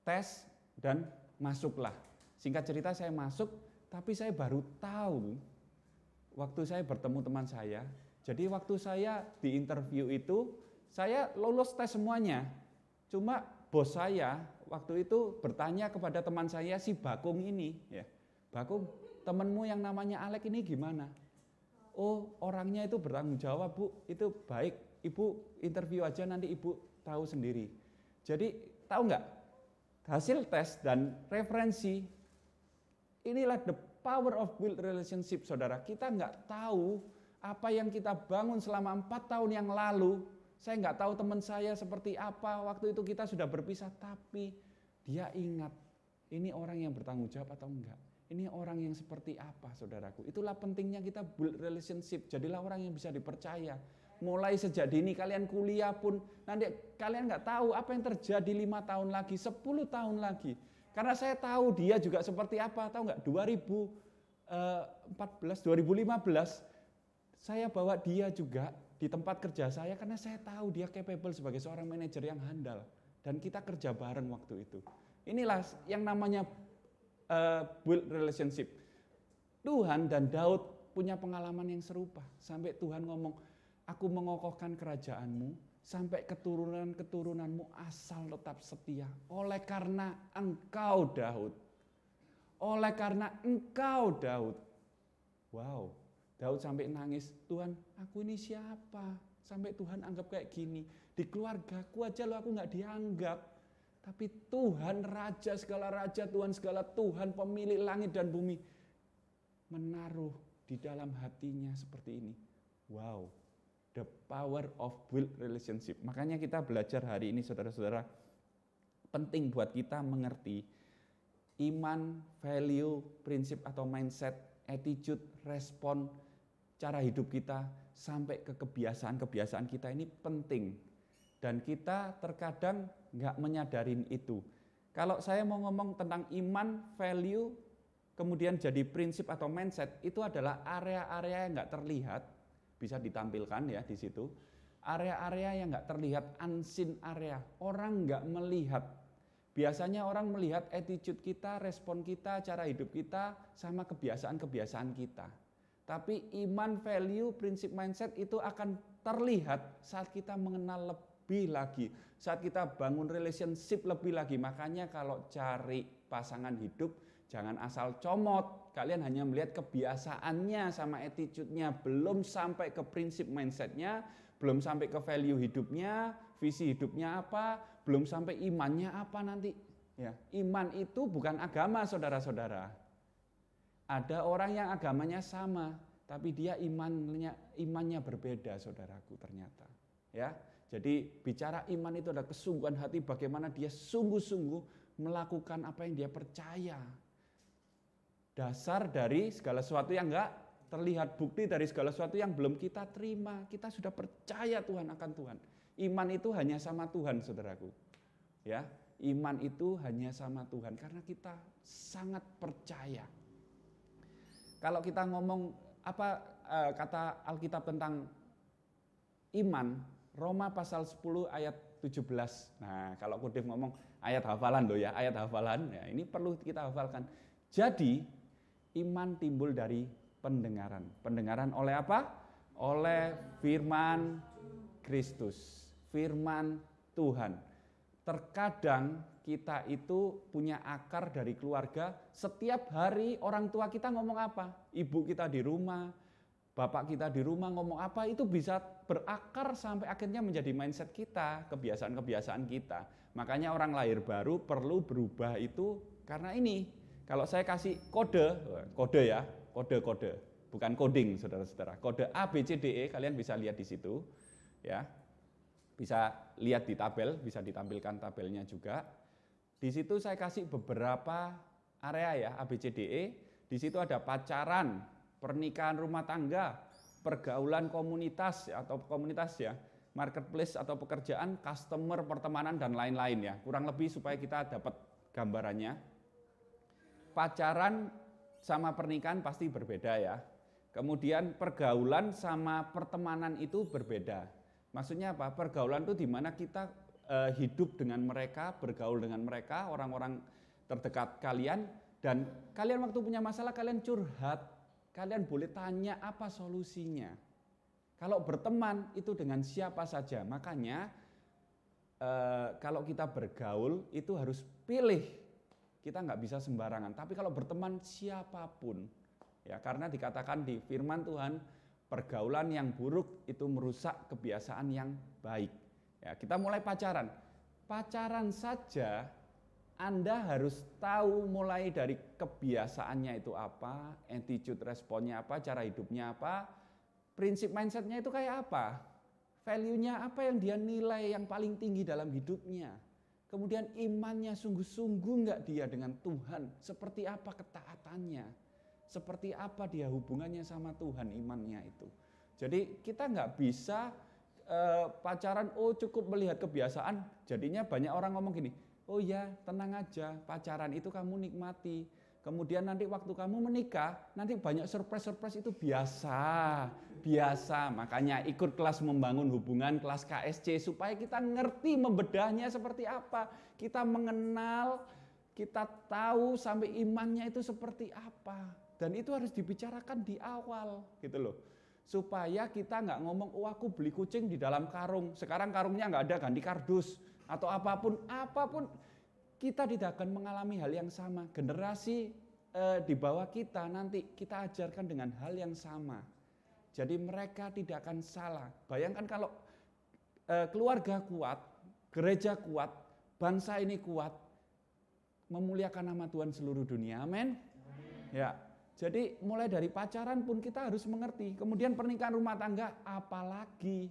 tes dan masuklah. Singkat cerita saya masuk, tapi saya baru tahu waktu saya bertemu teman saya. Jadi waktu saya diinterview itu, saya lolos tes semuanya. Cuma bos saya waktu itu bertanya kepada teman saya si Bakung ini, ya, Bakung, temanmu yang namanya Alek ini gimana? Oh, orangnya itu bertanggung jawab Bu, itu baik, Ibu interview aja nanti Ibu tahu sendiri. Jadi tahu nggak, hasil tes dan referensi, inilah the power of build relationship saudara. Kita nggak tahu apa yang kita bangun selama 4 tahun yang lalu. Saya nggak tahu teman saya seperti apa, waktu itu kita sudah berpisah, tapi dia ingat, ini orang yang bertanggung jawab atau enggak. Ini orang yang seperti apa saudaraku. Itulah pentingnya kita build relationship, jadilah orang yang bisa dipercaya. Mulai sejak dini kalian kuliah pun, nanti kalian nggak tahu apa yang terjadi 5 tahun lagi, 10 tahun lagi. Karena saya tahu dia juga seperti apa, tahu nggak, 2014, 2015, saya bawa dia juga di tempat kerja saya karena saya tahu dia capable sebagai seorang manajer yang handal dan kita kerja bareng waktu itu. Inilah yang namanya build relationship. Tuhan dan Daud punya pengalaman yang serupa sampai Tuhan ngomong, aku mengokohkan kerajaanmu sampai keturunan-keturunanmu asal tetap setia. Oleh karena engkau Daud. Oleh karena engkau Daud. Wow. Daud sampai nangis, Tuhan aku ini siapa? Sampai Tuhan anggap kayak gini. Di keluargaku aja lo aku gak dianggap. Tapi Tuhan Raja segala Raja, Tuhan segala Tuhan, pemilik langit dan bumi. Menaruh di dalam hatinya seperti ini. Wow, the power of build relationship. Makanya kita belajar hari ini saudara-saudara, penting buat kita mengerti iman, value, prinsip atau mindset, attitude, respon, cara hidup kita sampai ke kebiasaan-kebiasaan kita ini penting. Dan kita terkadang nggak menyadarin itu. Kalau saya mau ngomong tentang iman, value, kemudian jadi prinsip atau mindset, itu adalah area-area yang nggak terlihat, bisa ditampilkan ya di situ. Area-area yang nggak terlihat, unseen area, orang nggak melihat. Biasanya orang melihat attitude kita, respon kita, cara hidup kita, sama kebiasaan-kebiasaan kita. Tapi iman, value, prinsip, mindset itu akan terlihat saat kita mengenal lebih lagi. Saat kita bangun relationship lebih lagi. Makanya kalau cari pasangan hidup, jangan asal comot. Kalian hanya melihat kebiasaannya sama attitude-nya. Belum sampai ke prinsip mindset-nya, belum sampai ke value hidupnya, visi hidupnya apa, belum sampai imannya apa nanti. Ya, iman itu bukan agama saudara-saudara. Ada orang yang agamanya sama, tapi dia imannya berbeda, saudaraku ternyata. Ya, jadi bicara iman itu adalah kesungguhan hati, bagaimana dia sungguh-sungguh melakukan apa yang dia percaya. Dasar dari segala sesuatu yang enggak terlihat, bukti dari segala sesuatu yang belum kita terima. Kita sudah percaya Tuhan akan Tuhan. Iman itu hanya sama Tuhan, saudaraku. Ya, iman itu hanya sama Tuhan karena kita sangat percaya. Kalau kita ngomong apa kata Alkitab tentang iman, Roma pasal 10 ayat 17. Nah, kalau Kudif ngomong ayat hafalan loh ya, ayat hafalan. Ya, ini perlu kita hafalkan. Jadi, iman timbul dari pendengaran. Pendengaran oleh apa? Oleh firman Kristus, firman Tuhan. Terkadang kita itu punya akar dari keluarga, setiap hari orang tua kita ngomong apa? Ibu kita di rumah, bapak kita di rumah ngomong apa, itu bisa berakar sampai akhirnya menjadi mindset kita, kebiasaan-kebiasaan kita. Makanya orang lahir baru perlu berubah itu karena ini. Kalau saya kasih kode ya, kode, bukan coding saudara-saudara. Kode A, B, C, D, E, kalian bisa lihat di situ. Ya, bisa lihat di tabel, bisa ditampilkan tabelnya juga. Di situ saya kasih beberapa area ya, A, B, C, D, E. Di situ ada pacaran, pernikahan rumah tangga, pergaulan komunitas atau komunitas ya, marketplace atau pekerjaan, customer, pertemanan dan lain-lain ya. Kurang lebih supaya kita dapat gambarannya. Pacaran sama pernikahan pasti berbeda ya. Kemudian pergaulan sama pertemanan itu berbeda. Maksudnya apa? Pergaulan itu di mana kita hidup dengan mereka, bergaul dengan mereka, orang-orang terdekat kalian, dan kalian waktu punya masalah kalian curhat, kalian boleh tanya apa solusinya. Kalau berteman itu dengan siapa saja, makanya kalau kita bergaul itu harus pilih, kita nggak bisa sembarangan. Tapi kalau berteman siapapun, ya karena dikatakan di firman Tuhan, pergaulan yang buruk itu merusak kebiasaan yang baik. Ya, kita mulai pacaran. Pacaran saja Anda harus tahu mulai dari kebiasaannya itu apa, attitude responnya apa, cara hidupnya apa, prinsip mindsetnya itu kayak apa, value-nya apa yang dia nilai yang paling tinggi dalam hidupnya. Kemudian imannya sungguh-sungguh enggak dia dengan Tuhan, seperti apa ketaatannya. Seperti apa dia hubungannya sama Tuhan, imannya itu. Jadi kita nggak bisa pacaran, cukup melihat kebiasaan. Jadinya banyak orang ngomong gini, oh ya tenang aja, pacaran itu kamu nikmati. Kemudian nanti waktu kamu menikah, nanti banyak surprise-surprise itu biasa. Makanya ikut kelas membangun hubungan, kelas KSC, supaya kita ngerti membedahnya seperti apa. Kita mengenal, kita tahu sampai imannya itu seperti apa. Dan itu harus dibicarakan di awal gitu loh. Supaya kita nggak ngomong, aku beli kucing di dalam karung, sekarang karungnya nggak ada, ganti kardus. Atau apapun, kita tidak akan mengalami hal yang sama. Generasi di bawah kita nanti kita ajarkan dengan hal yang sama. Jadi mereka tidak akan salah. Bayangkan kalau keluarga kuat, gereja kuat, bangsa ini kuat, memuliakan nama Tuhan seluruh dunia, amin. Ya. Jadi mulai dari pacaran pun kita harus mengerti. Kemudian pernikahan rumah tangga apalagi.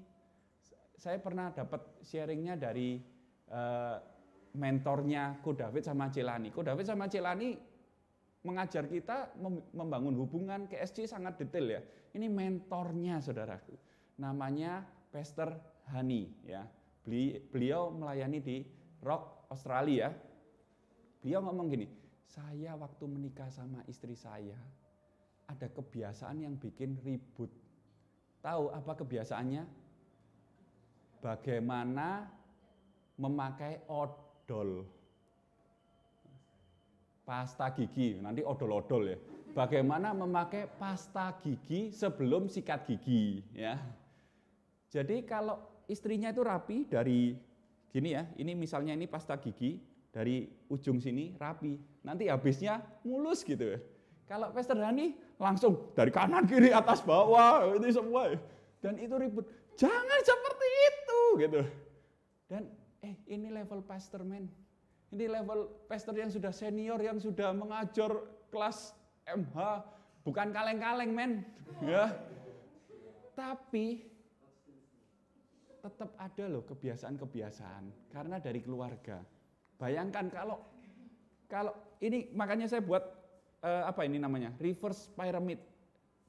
Saya pernah dapat sharingnya dari mentornya Ko David sama Celani. Ko David sama Celani mengajar kita membangun hubungan KSC sangat detail ya. Ini mentornya saudaraku. Namanya Pastor Hani ya. Beliau melayani di Rock Australia. Beliau ngomong gini, saya waktu menikah sama istri saya, ada kebiasaan yang bikin ribut. Tahu apa kebiasaannya? Bagaimana memakai odol. Pasta gigi, nanti odol-odol ya. Bagaimana memakai pasta gigi sebelum sikat gigi. Ya. Jadi kalau istrinya itu rapi dari gini ya, ini misalnya ini pasta gigi, dari ujung sini rapi, nanti habisnya mulus gitu. Kalau Pastor Hani langsung dari kanan kiri atas bawah itu semua, dan itu ribut. Jangan seperti itu gitu. Dan ini level pastor men, ini level pastor yang sudah senior, yang sudah mengajar kelas MH, bukan kaleng-kaleng men, ya. Tapi tetap ada loh kebiasaan-kebiasaan karena dari keluarga. Bayangkan kalau ini makanya saya buat apa ini namanya reverse pyramid,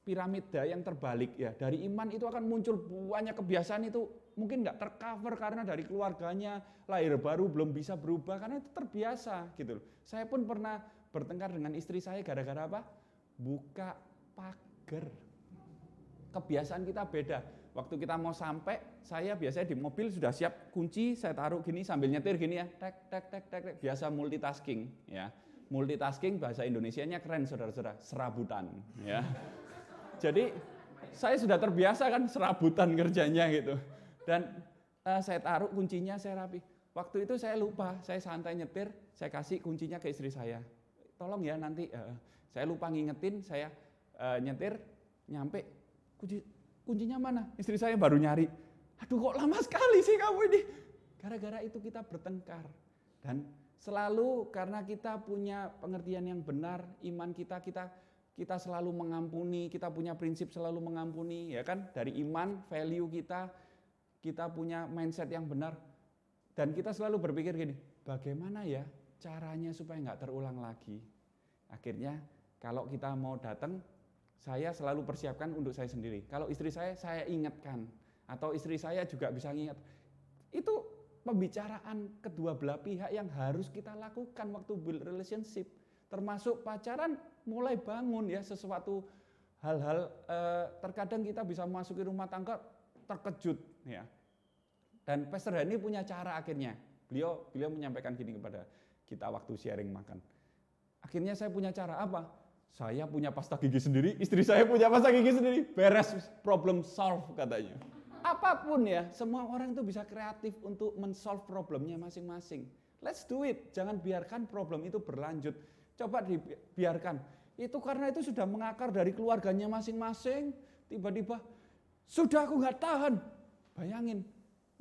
piramida yang terbalik ya. Dari iman itu akan muncul banyak kebiasaan itu mungkin nggak tercover karena dari keluarganya lahir baru belum bisa berubah karena itu terbiasa gitu loh. Saya pun pernah bertengkar dengan istri saya gara-gara apa? Buka pagar. Kebiasaan kita beda. Waktu kita mau sampai, saya biasanya di mobil sudah siap kunci, saya taruh gini sambil nyetir gini ya, tek, biasa multitasking ya. Multitasking bahasa Indonesianya keren saudara-saudara, serabutan ya. Jadi saya sudah terbiasa kan serabutan kerjanya gitu. Dan saya taruh kuncinya, saya rapi. Waktu itu saya lupa, saya santai nyetir, saya kasih kuncinya ke istri saya. Tolong ya nanti, saya lupa ngingetin, saya nyetir, nyampe, kuncinya mana? Istri saya baru nyari. Aduh kok lama sekali sih kamu ini. Gara-gara itu kita bertengkar. Dan selalu karena kita punya pengertian yang benar, iman kita selalu mengampuni, kita punya prinsip selalu mengampuni, ya kan? Dari iman, value kita punya mindset yang benar. Dan kita selalu berpikir gini, bagaimana ya caranya supaya nggak terulang lagi. Akhirnya kalau kita mau datang, saya selalu persiapkan untuk saya sendiri. Kalau istri saya ingatkan. Atau istri saya juga bisa ingat. Itu pembicaraan kedua belah pihak yang harus kita lakukan waktu build relationship. Termasuk pacaran mulai bangun ya, sesuatu hal-hal terkadang kita bisa memasuki rumah tangga terkejut ya. Dan Pastor Hani punya cara akhirnya. Beliau menyampaikan gini kepada kita waktu sharing makan. Akhirnya saya punya cara apa? Saya punya pasta gigi sendiri, istri saya punya pasta gigi sendiri. Beres, problem solve katanya. Apapun ya, semua orang itu bisa kreatif untuk men-solve problemnya masing-masing. Let's do it. Jangan biarkan problem itu berlanjut. Coba dibiarkan. Itu karena itu sudah mengakar dari keluarganya masing-masing. Tiba-tiba, sudah aku nggak tahan. Bayangin,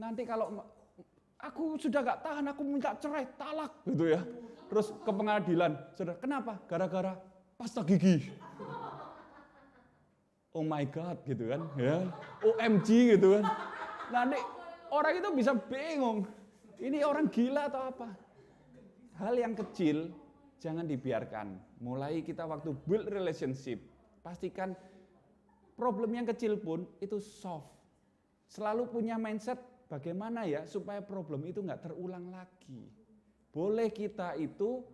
nanti kalau aku sudah nggak tahan, aku minta cerai, talak gitu ya. Terus ke pengadilan, saudara, kenapa? Gara-gara pasta gigi. Oh my God gitu kan, ya. OMG gitu kan. Nanti orang itu bisa bingung, ini orang gila atau apa? Hal yang kecil jangan dibiarkan. Mulai kita waktu build relationship, pastikan problem yang kecil pun itu solve. Selalu punya mindset bagaimana ya supaya problem itu nggak terulang lagi. Boleh kita itu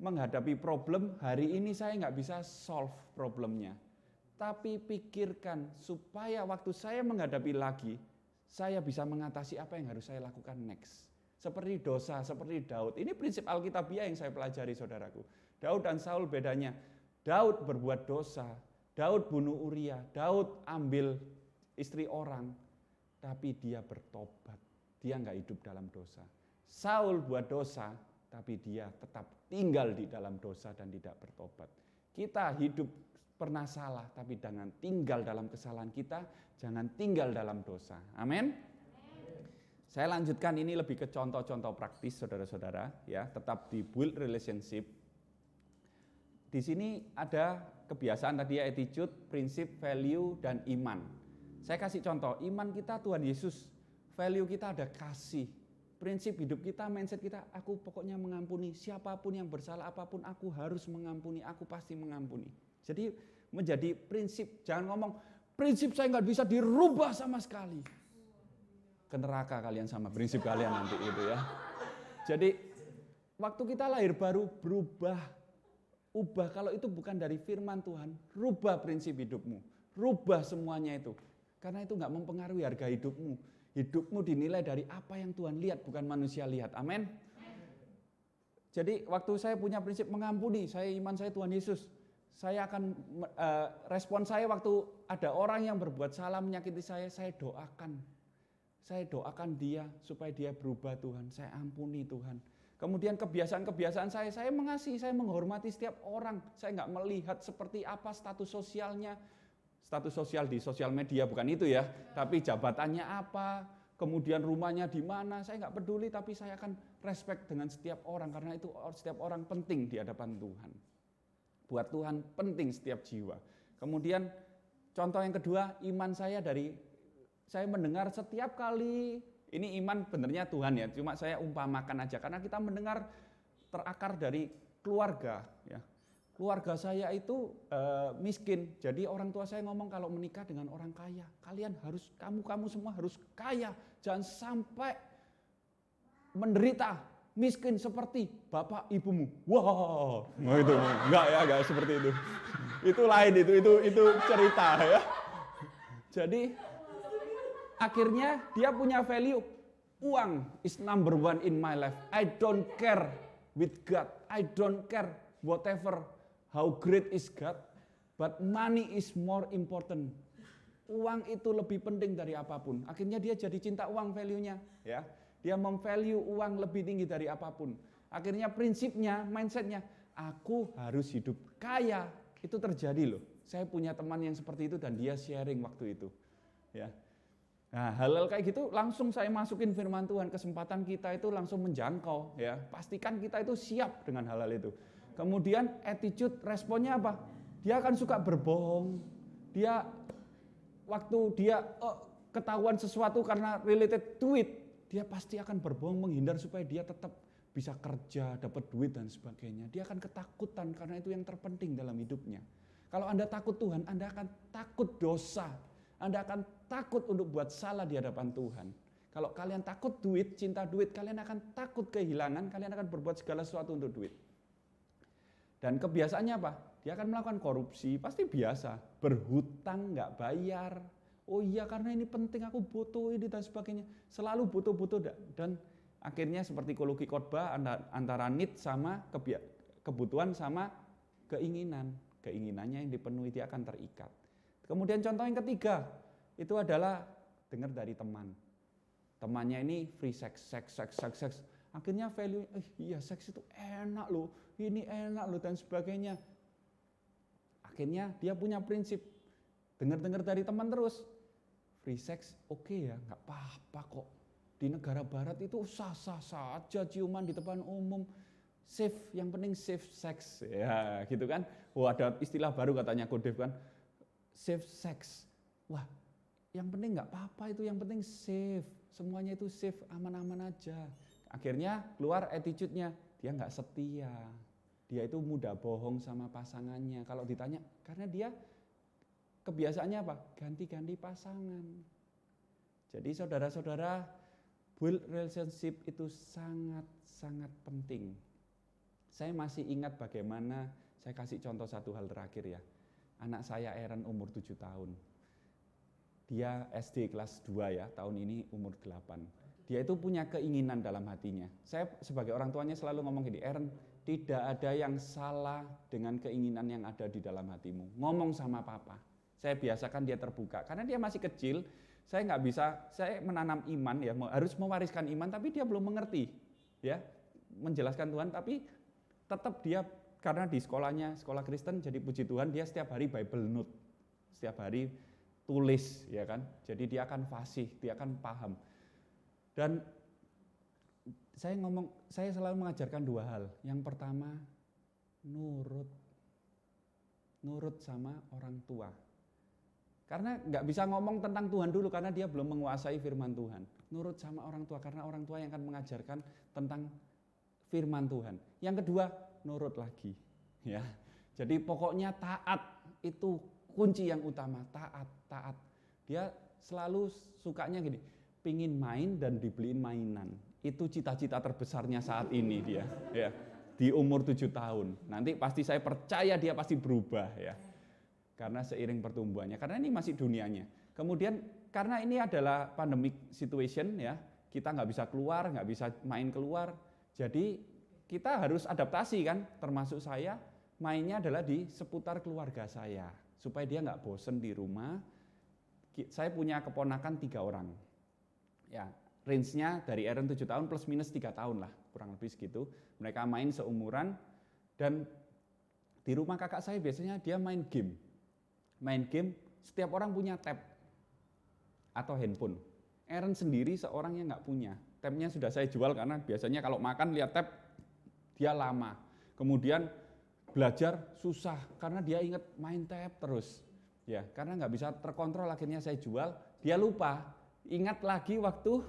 menghadapi problem, hari ini saya nggak bisa solve problemnya. Tapi pikirkan supaya waktu saya menghadapi lagi, saya bisa mengatasi apa yang harus saya lakukan next. Seperti dosa, seperti Daud. Ini prinsip Alkitabiah yang saya pelajari saudaraku. Daud dan Saul bedanya. Daud berbuat dosa, Daud bunuh Uria, Daud ambil istri orang, tapi dia bertobat. Dia nggak hidup dalam dosa. Saul buat dosa, tapi dia tetap tinggal di dalam dosa dan tidak bertobat. Kita hidup pernah salah, tapi jangan tinggal dalam kesalahan kita, jangan tinggal dalam dosa. Amin. Saya lanjutkan ini lebih ke contoh-contoh praktis saudara-saudara, ya, tetap di build relationship. Di sini ada kebiasaan tadi ya, attitude, prinsip, value, dan iman. Saya kasih contoh, iman kita Tuhan Yesus, value kita ada kasih, prinsip hidup kita, mindset kita, aku pokoknya mengampuni, siapapun yang bersalah apapun aku harus mengampuni, aku pasti mengampuni. Jadi menjadi prinsip, jangan ngomong prinsip saya nggak bisa dirubah sama sekali. Ke neraka kalian sama prinsip kalian nanti itu ya. Jadi waktu kita lahir baru ubah kalau itu bukan dari firman Tuhan, rubah prinsip hidupmu, rubah semuanya itu. Karena itu nggak mempengaruhi harga hidupmu. Hidupmu dinilai dari apa yang Tuhan lihat, bukan manusia lihat. Amin. Jadi waktu saya punya prinsip mengampuni, iman saya Tuhan Yesus. Saya akan respon saya waktu ada orang yang berbuat salah menyakiti saya doakan. Saya doakan dia supaya dia berubah Tuhan, saya ampuni Tuhan. Kemudian kebiasaan-kebiasaan saya mengasihi, saya menghormati setiap orang. Saya nggak melihat seperti apa status sosialnya. Status sosial di sosial media bukan itu ya, tapi jabatannya apa, kemudian rumahnya di mana, saya nggak peduli, tapi saya akan respect dengan setiap orang karena itu setiap orang penting di hadapan Tuhan. Buat Tuhan penting setiap jiwa. Kemudian contoh yang kedua, iman saya saya mendengar setiap kali, ini iman benernya Tuhan ya, cuma saya umpamakan aja karena kita mendengar terakar dari keluarga ya. Keluarga saya itu miskin, jadi orang tua saya ngomong kalau menikah dengan orang kaya, kamu semua harus kaya, jangan sampai menderita, miskin seperti bapak ibumu. Wah, wow. Itu enggak seperti itu. Itu lain itu cerita ya. Jadi akhirnya dia punya value, uang is number one in my life. I don't care with God, I don't care whatever. How great is God? But money is more important. Uang itu lebih penting dari apapun. Akhirnya dia jadi cinta uang value-nya, ya. Dia memvalue uang lebih tinggi dari apapun. Akhirnya prinsipnya, mindset-nya, aku harus hidup kaya. Itu terjadi loh. Saya punya teman yang seperti itu dan dia sharing waktu itu, ya. Nah, hal-hal kayak gitu langsung saya masukin firman Tuhan, kesempatan kita itu langsung menjangkau, ya. Pastikan kita itu siap dengan hal-hal itu. Kemudian attitude, responnya apa? Dia akan suka berbohong. Waktu dia ketahuan sesuatu karena related duit, dia pasti akan berbohong, menghindar supaya dia tetap bisa kerja, dapat duit dan sebagainya. Dia akan ketakutan karena itu yang terpenting dalam hidupnya. Kalau Anda takut Tuhan, Anda akan takut dosa. Anda akan takut untuk buat salah di hadapan Tuhan. Kalau kalian takut duit, cinta duit, kalian akan takut kehilangan, kalian akan berbuat segala sesuatu untuk duit. Dan kebiasaannya apa? Dia akan melakukan korupsi, pasti biasa. Berhutang, nggak bayar. Oh iya karena ini penting, aku butuh ini dan sebagainya. Selalu butuh-butuh. Dan akhirnya seperti Koloki khotbah antara need sama kebutuhan sama keinginan. Keinginannya yang dipenuhi dia akan terikat. Kemudian contoh yang ketiga, itu adalah dengar dari teman. Temannya ini free sex. Akhirnya value, iya seks itu enak loh, ini enak loh dan sebagainya. Akhirnya dia punya prinsip, dengar dari teman terus, free sex oke ya, nggak apa-apa kok. Di negara barat itu sah-sah saja ciuman di depan umum, safe, yang penting safe sex, ya gitu kan. Wah ada istilah baru katanya Kodev kan, safe sex. Wah yang penting nggak apa-apa itu, yang penting safe, semuanya itu safe, aman-aman aja. Akhirnya keluar attitude-nya, dia nggak setia. Dia itu mudah bohong sama pasangannya. Kalau ditanya, karena dia kebiasaannya apa? Ganti-ganti pasangan. Jadi saudara-saudara, build relationship itu sangat-sangat penting. Saya masih ingat bagaimana, saya kasih contoh satu hal terakhir ya. Anak saya Aaron umur 7 tahun. Dia SD kelas 2 ya, tahun ini umur 8. Dia itu punya keinginan dalam hatinya. Saya sebagai orang tuanya selalu ngomong gini, Aaron, tidak ada yang salah dengan keinginan yang ada di dalam hatimu. Ngomong sama papa. Saya biasakan dia terbuka. Karena dia masih kecil, saya nggak bisa, saya menanam iman ya, harus mewariskan iman, tapi dia belum mengerti. Ya, menjelaskan Tuhan, tapi tetap dia, karena di sekolahnya, sekolah Kristen, jadi puji Tuhan, dia setiap hari Bible note. Setiap hari tulis, ya kan. Jadi dia akan fasih, dia akan paham. Dan saya selalu mengajarkan 2 hal. Yang pertama, nurut sama orang tua. Karena nggak bisa ngomong tentang Tuhan dulu karena dia belum menguasai firman Tuhan. Nurut sama orang tua karena orang tua yang akan mengajarkan tentang firman Tuhan. Yang kedua, nurut lagi. Ya, jadi pokoknya taat itu kunci yang utama. Taat. Dia selalu sukanya gini, pingin main dan dibeliin mainan. Itu cita-cita terbesarnya saat ini dia, ya. Di umur 7 tahun. Nanti pasti saya percaya dia pasti berubah ya. Karena seiring pertumbuhannya, karena ini masih dunianya. Kemudian karena ini adalah pandemic situation ya, kita nggak bisa keluar, nggak bisa main keluar. Jadi kita harus adaptasi kan, termasuk saya mainnya adalah di seputar keluarga saya. Supaya dia nggak bosen di rumah. Saya punya keponakan 3 orang. Ya, range-nya dari Aaron 7 tahun plus minus 3 tahun lah, kurang lebih segitu. Mereka main seumuran dan di rumah kakak saya biasanya dia main game. Main game, setiap orang punya tab atau handphone. Aaron sendiri seorang yang nggak punya. Tabnya sudah saya jual karena biasanya kalau makan lihat tab, dia lama. Kemudian belajar susah karena dia ingat main tab terus. Ya, karena nggak bisa terkontrol akhirnya saya jual, dia lupa. Ingat lagi waktu,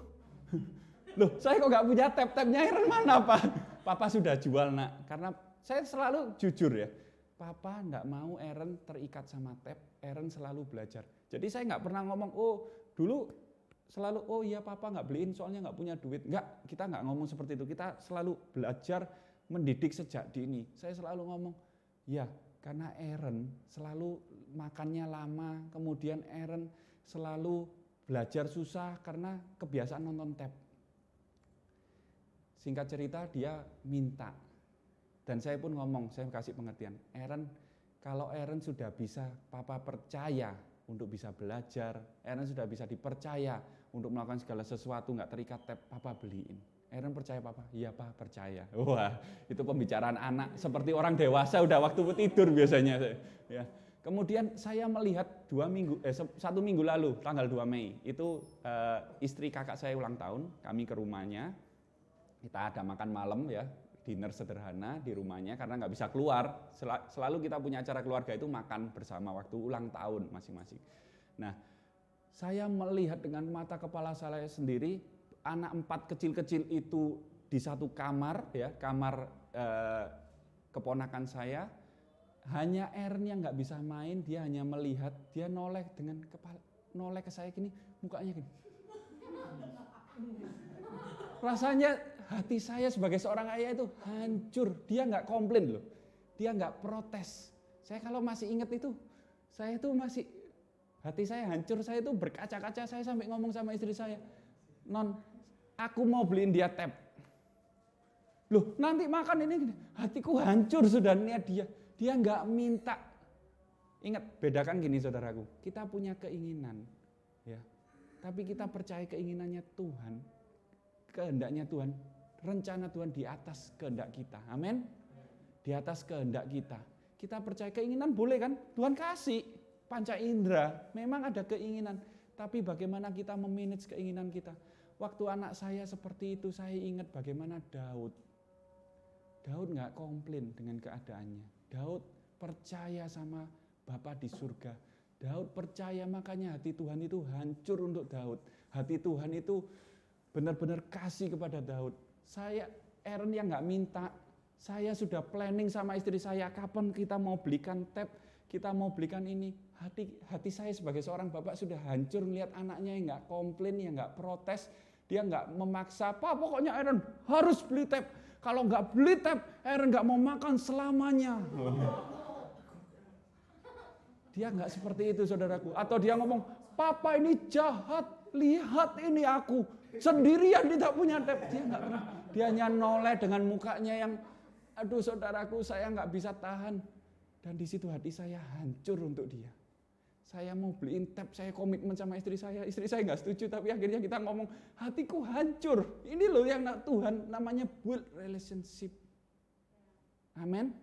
loh saya kok nggak punya tab-tabnya Aaron mana Pak? Papa sudah jual nak, karena saya selalu jujur ya. Papa enggak mau Aaron terikat sama tab, Aaron selalu belajar. Jadi saya enggak pernah ngomong, oh dulu selalu, oh iya papa enggak beliin soalnya enggak punya duit. Enggak, kita enggak ngomong seperti itu. Kita selalu belajar mendidik sejak dini. Saya selalu ngomong, ya karena Aaron selalu makannya lama, kemudian Aaron selalu belajar susah karena kebiasaan nonton tab. Singkat cerita dia minta. Dan saya pun ngomong, saya kasih pengertian, Aaron kalau Aaron sudah bisa papa percaya untuk bisa belajar, Aaron sudah bisa dipercaya untuk melakukan segala sesuatu, nggak terikat tab, papa beliin. Aaron percaya papa? Iya pak, percaya. Wah, itu pembicaraan anak seperti orang dewasa udah waktu tidur biasanya. Ya. Kemudian saya melihat 1 minggu lalu, tanggal 2 Mei, itu istri kakak saya ulang tahun, kami ke rumahnya, kita ada makan malam ya, dinner sederhana di rumahnya karena nggak bisa keluar. Selalu kita punya acara keluarga itu makan bersama waktu ulang tahun masing-masing. Nah, saya melihat dengan mata kepala saya sendiri, anak 4 kecil-kecil itu di satu kamar, ya, kamar keponakan saya. Hanya Aaron yang nggak bisa main, dia hanya melihat, dia noleh dengan kepala, noleh ke saya gini, mukanya gini. Rasanya hati saya sebagai seorang ayah itu hancur. Dia nggak komplain loh, dia nggak protes. Saya kalau masih ingat itu, saya itu masih, hati saya hancur, saya itu berkaca-kaca, saya sampai ngomong sama istri saya, non, aku mau beliin dia tab. Loh nanti makan ini, hatiku hancur sudah niat dia. Dia nggak minta. Ingat, bedakan gini saudaraku, kita punya keinginan, ya, tapi kita percaya keinginannya Tuhan, kehendaknya Tuhan, rencana Tuhan di atas kehendak kita, amin. Di atas kehendak kita, kita percaya keinginan boleh kan, Tuhan kasih, panca indera, memang ada keinginan, tapi bagaimana kita memanage keinginan kita. Waktu anak saya seperti itu, saya ingat bagaimana Daud nggak komplain dengan keadaannya. Daud percaya sama Bapa di surga. Daud percaya, makanya hati Tuhan itu hancur untuk Daud. Hati Tuhan itu benar-benar kasih kepada Daud. Aaron yang nggak minta, saya sudah planning sama istri saya, kapan kita mau belikan tab, kita mau belikan ini. Hati saya sebagai seorang bapak sudah hancur melihat anaknya yang nggak komplain, yang nggak protes, dia nggak memaksa, Pak pokoknya Aaron harus beli tab. Kalau nggak beli tab, Aaron nggak mau makan selamanya. Dia nggak seperti itu saudaraku. Atau dia ngomong, Papa ini jahat, lihat ini aku sendirian tidak punya tab. Dia nggak pernah. Dia hanya noleh dengan mukanya yang, aduh saudaraku saya nggak bisa tahan. Dan di situ hati saya hancur untuk dia. Saya mau beliin tab, saya komitmen sama istri saya nggak setuju, tapi akhirnya kita ngomong, hatiku hancur. Ini loh yang Tuhan namanya build relationship. Amin.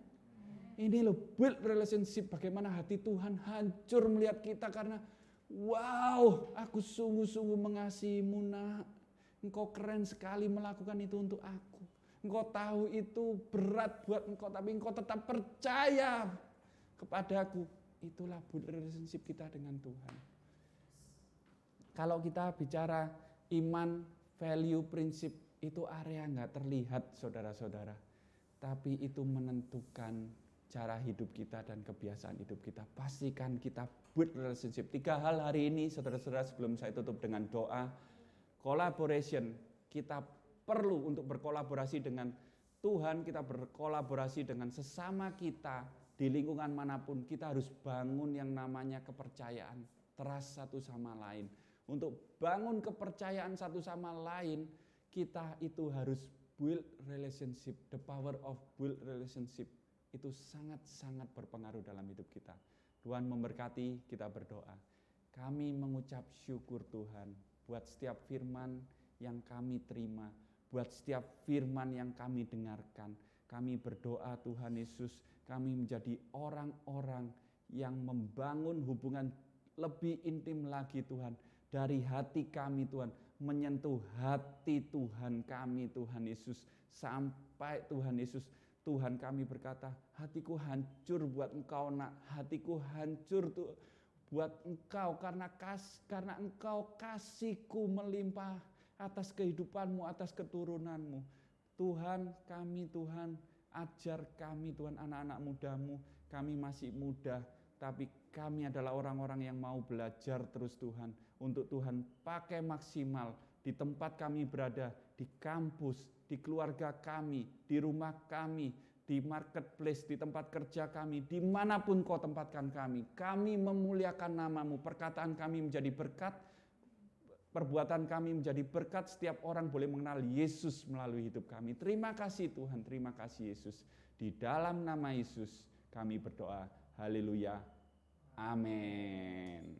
Ini loh build relationship, bagaimana hati Tuhan hancur melihat kita karena, wow, aku sungguh-sungguh mengasihimu nak. Engkau keren sekali melakukan itu untuk aku. Engkau tahu itu berat buat engkau, tapi engkau tetap percaya kepadaku. Itulah relationship kita dengan Tuhan. Kalau kita bicara iman, value, prinsip, itu area nggak terlihat saudara-saudara. Tapi itu menentukan cara hidup kita dan kebiasaan hidup kita. Pastikan kita build relationship. 3 hal hari ini saudara-saudara sebelum saya tutup dengan doa. Collaboration, kita perlu untuk berkolaborasi dengan Tuhan, kita berkolaborasi dengan sesama kita. Di lingkungan manapun kita harus bangun yang namanya kepercayaan, trust satu sama lain. Untuk bangun kepercayaan satu sama lain, kita itu harus build relationship. The power of build relationship itu sangat-sangat berpengaruh dalam hidup kita. Tuhan memberkati, kita berdoa. Kami mengucap syukur Tuhan buat setiap firman yang kami terima, buat setiap firman yang kami dengarkan. Kami berdoa Tuhan Yesus, kami menjadi orang-orang yang membangun hubungan lebih intim lagi Tuhan. Dari hati kami Tuhan, menyentuh hati Tuhan kami Tuhan Yesus. Sampai Tuhan Yesus, Tuhan kami berkata, hatiku hancur buat engkau nak. Hatiku hancur tuh buat engkau karena engkau kasihku melimpah atas kehidupanmu, atas keturunanmu. Tuhan kami Tuhan, ajar kami Tuhan anak-anak mudamu, kami masih muda, tapi kami adalah orang-orang yang mau belajar terus Tuhan, untuk Tuhan pakai maksimal di tempat kami berada, di kampus, di keluarga kami, di rumah kami, di marketplace, di tempat kerja kami, dimanapun kau tempatkan kami memuliakan namamu, perkataan kami menjadi berkat, perbuatan kami menjadi berkat, setiap orang boleh mengenal Yesus melalui hidup kami. Terima kasih Tuhan, terima kasih Yesus. Di dalam nama Yesus kami berdoa. Haleluya. Amin.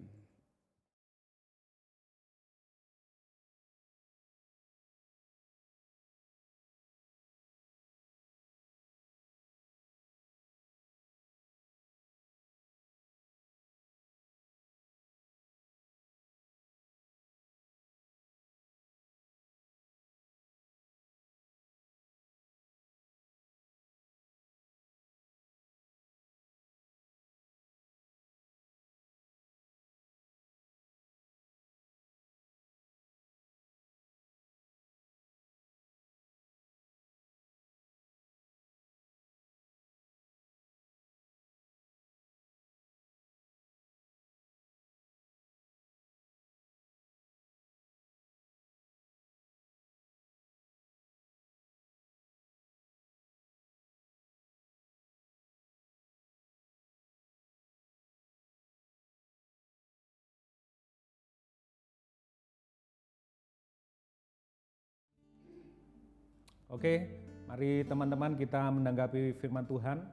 Oke, mari teman-teman kita menanggapi firman Tuhan.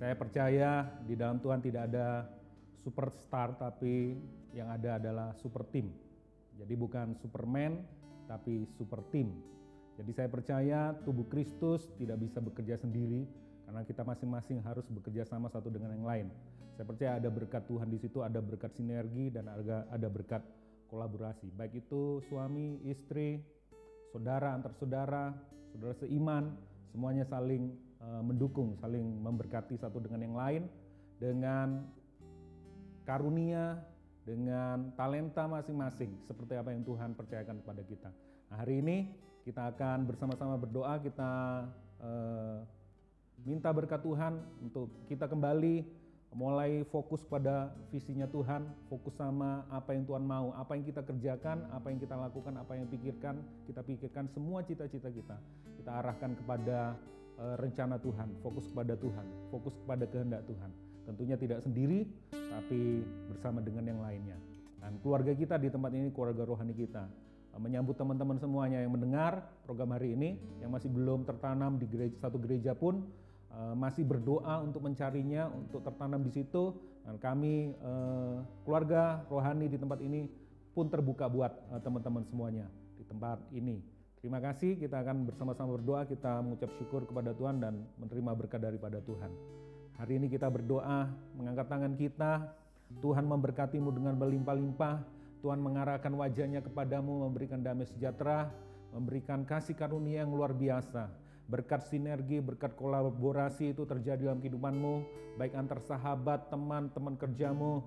Saya percaya di dalam Tuhan tidak ada superstar, tapi yang ada adalah super team. Jadi bukan Superman, tapi super team. Jadi saya percaya tubuh Kristus tidak bisa bekerja sendiri, karena kita masing-masing harus bekerja sama satu dengan yang lain. Saya percaya ada berkat Tuhan di situ, ada berkat sinergi dan ada berkat kolaborasi. Baik itu suami, istri, saudara antar saudara, saudara seiman, semuanya saling mendukung, saling memberkati satu dengan yang lain dengan karunia, dengan talenta masing-masing seperti apa yang Tuhan percayakan kepada kita. Nah, hari ini kita akan bersama-sama berdoa, kita minta berkat Tuhan untuk kita kembali mulai fokus pada visinya Tuhan, fokus sama apa yang Tuhan mau, apa yang kita kerjakan, apa yang kita lakukan, apa yang kita pikirkan semua cita-cita kita arahkan kepada rencana Tuhan, fokus kepada Tuhan, fokus kepada kehendak Tuhan. Tentunya tidak sendiri, tapi bersama dengan yang lainnya. Dan keluarga kita di tempat ini, keluarga rohani kita, menyambut teman-teman semuanya yang mendengar program hari ini, yang masih belum tertanam di satu gereja pun, masih berdoa untuk mencarinya, untuk tertanam di situ. Dan kami keluarga rohani di tempat ini pun terbuka buat teman-teman semuanya di tempat ini. Terima kasih, kita akan bersama-sama berdoa, kita mengucap syukur kepada Tuhan dan menerima berkat daripada Tuhan. Hari ini kita berdoa, mengangkat tangan kita, Tuhan memberkatimu dengan berlimpah-limpah, Tuhan mengarahkan wajahnya kepadamu, memberikan damai sejahtera, memberikan kasih karunia yang luar biasa. Berkat sinergi, berkat kolaborasi itu terjadi dalam kehidupanmu, baik antar sahabat, teman kerjamu,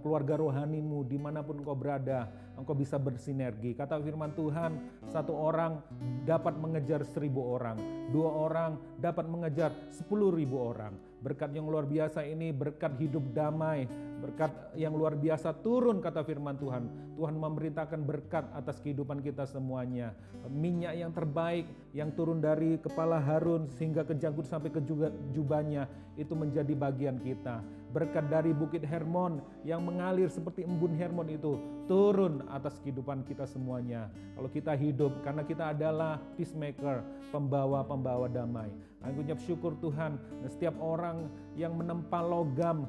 keluarga rohanimu, dimanapun engkau berada, engkau bisa bersinergi. Kata firman Tuhan, 1 orang dapat mengejar 1.000 orang, 2 orang dapat mengejar 10.000 orang. Berkat yang luar biasa ini, berkat hidup damai, berkat yang luar biasa turun, kata firman Tuhan. Tuhan memerintahkan berkat atas kehidupan kita semuanya. Minyak yang terbaik yang turun dari kepala Harun sehingga ke janggut sampai ke jubahnya, itu menjadi bagian kita. Berkat dari Bukit Hermon yang mengalir seperti embun Hermon itu turun atas kehidupan kita semuanya. Kalau kita hidup, karena kita adalah peacemaker, pembawa damai. Aku ucap syukur Tuhan, setiap orang yang menempa logam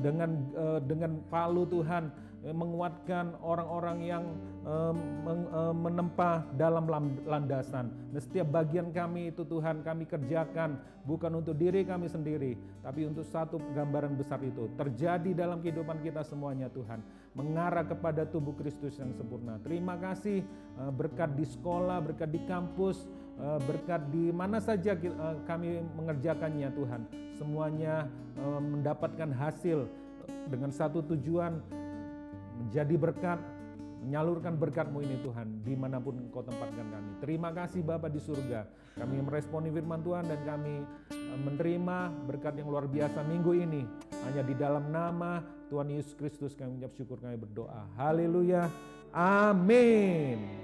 dengan palu Tuhan, menguatkan orang-orang yang menempa dalam landasan. Dan setiap bagian kami itu Tuhan, kami kerjakan bukan untuk diri kami sendiri, tapi untuk satu gambaran besar itu terjadi dalam kehidupan kita semuanya Tuhan, mengarah kepada tubuh Kristus yang sempurna. Terima kasih, berkat di sekolah, berkat di kampus, berkat di mana saja kami mengerjakannya Tuhan, semuanya mendapatkan hasil dengan satu tujuan, menjadi berkat, menyalurkan berkat-Mu ini Tuhan, dimanapun Engkau tempatkan kami. Terima kasih Bapa di surga, kami meresponi firman Tuhan dan kami menerima berkat yang luar biasa minggu ini. Hanya di dalam nama Tuhan Yesus Kristus kami mengucap syukur, kami berdoa. Haleluya, amin.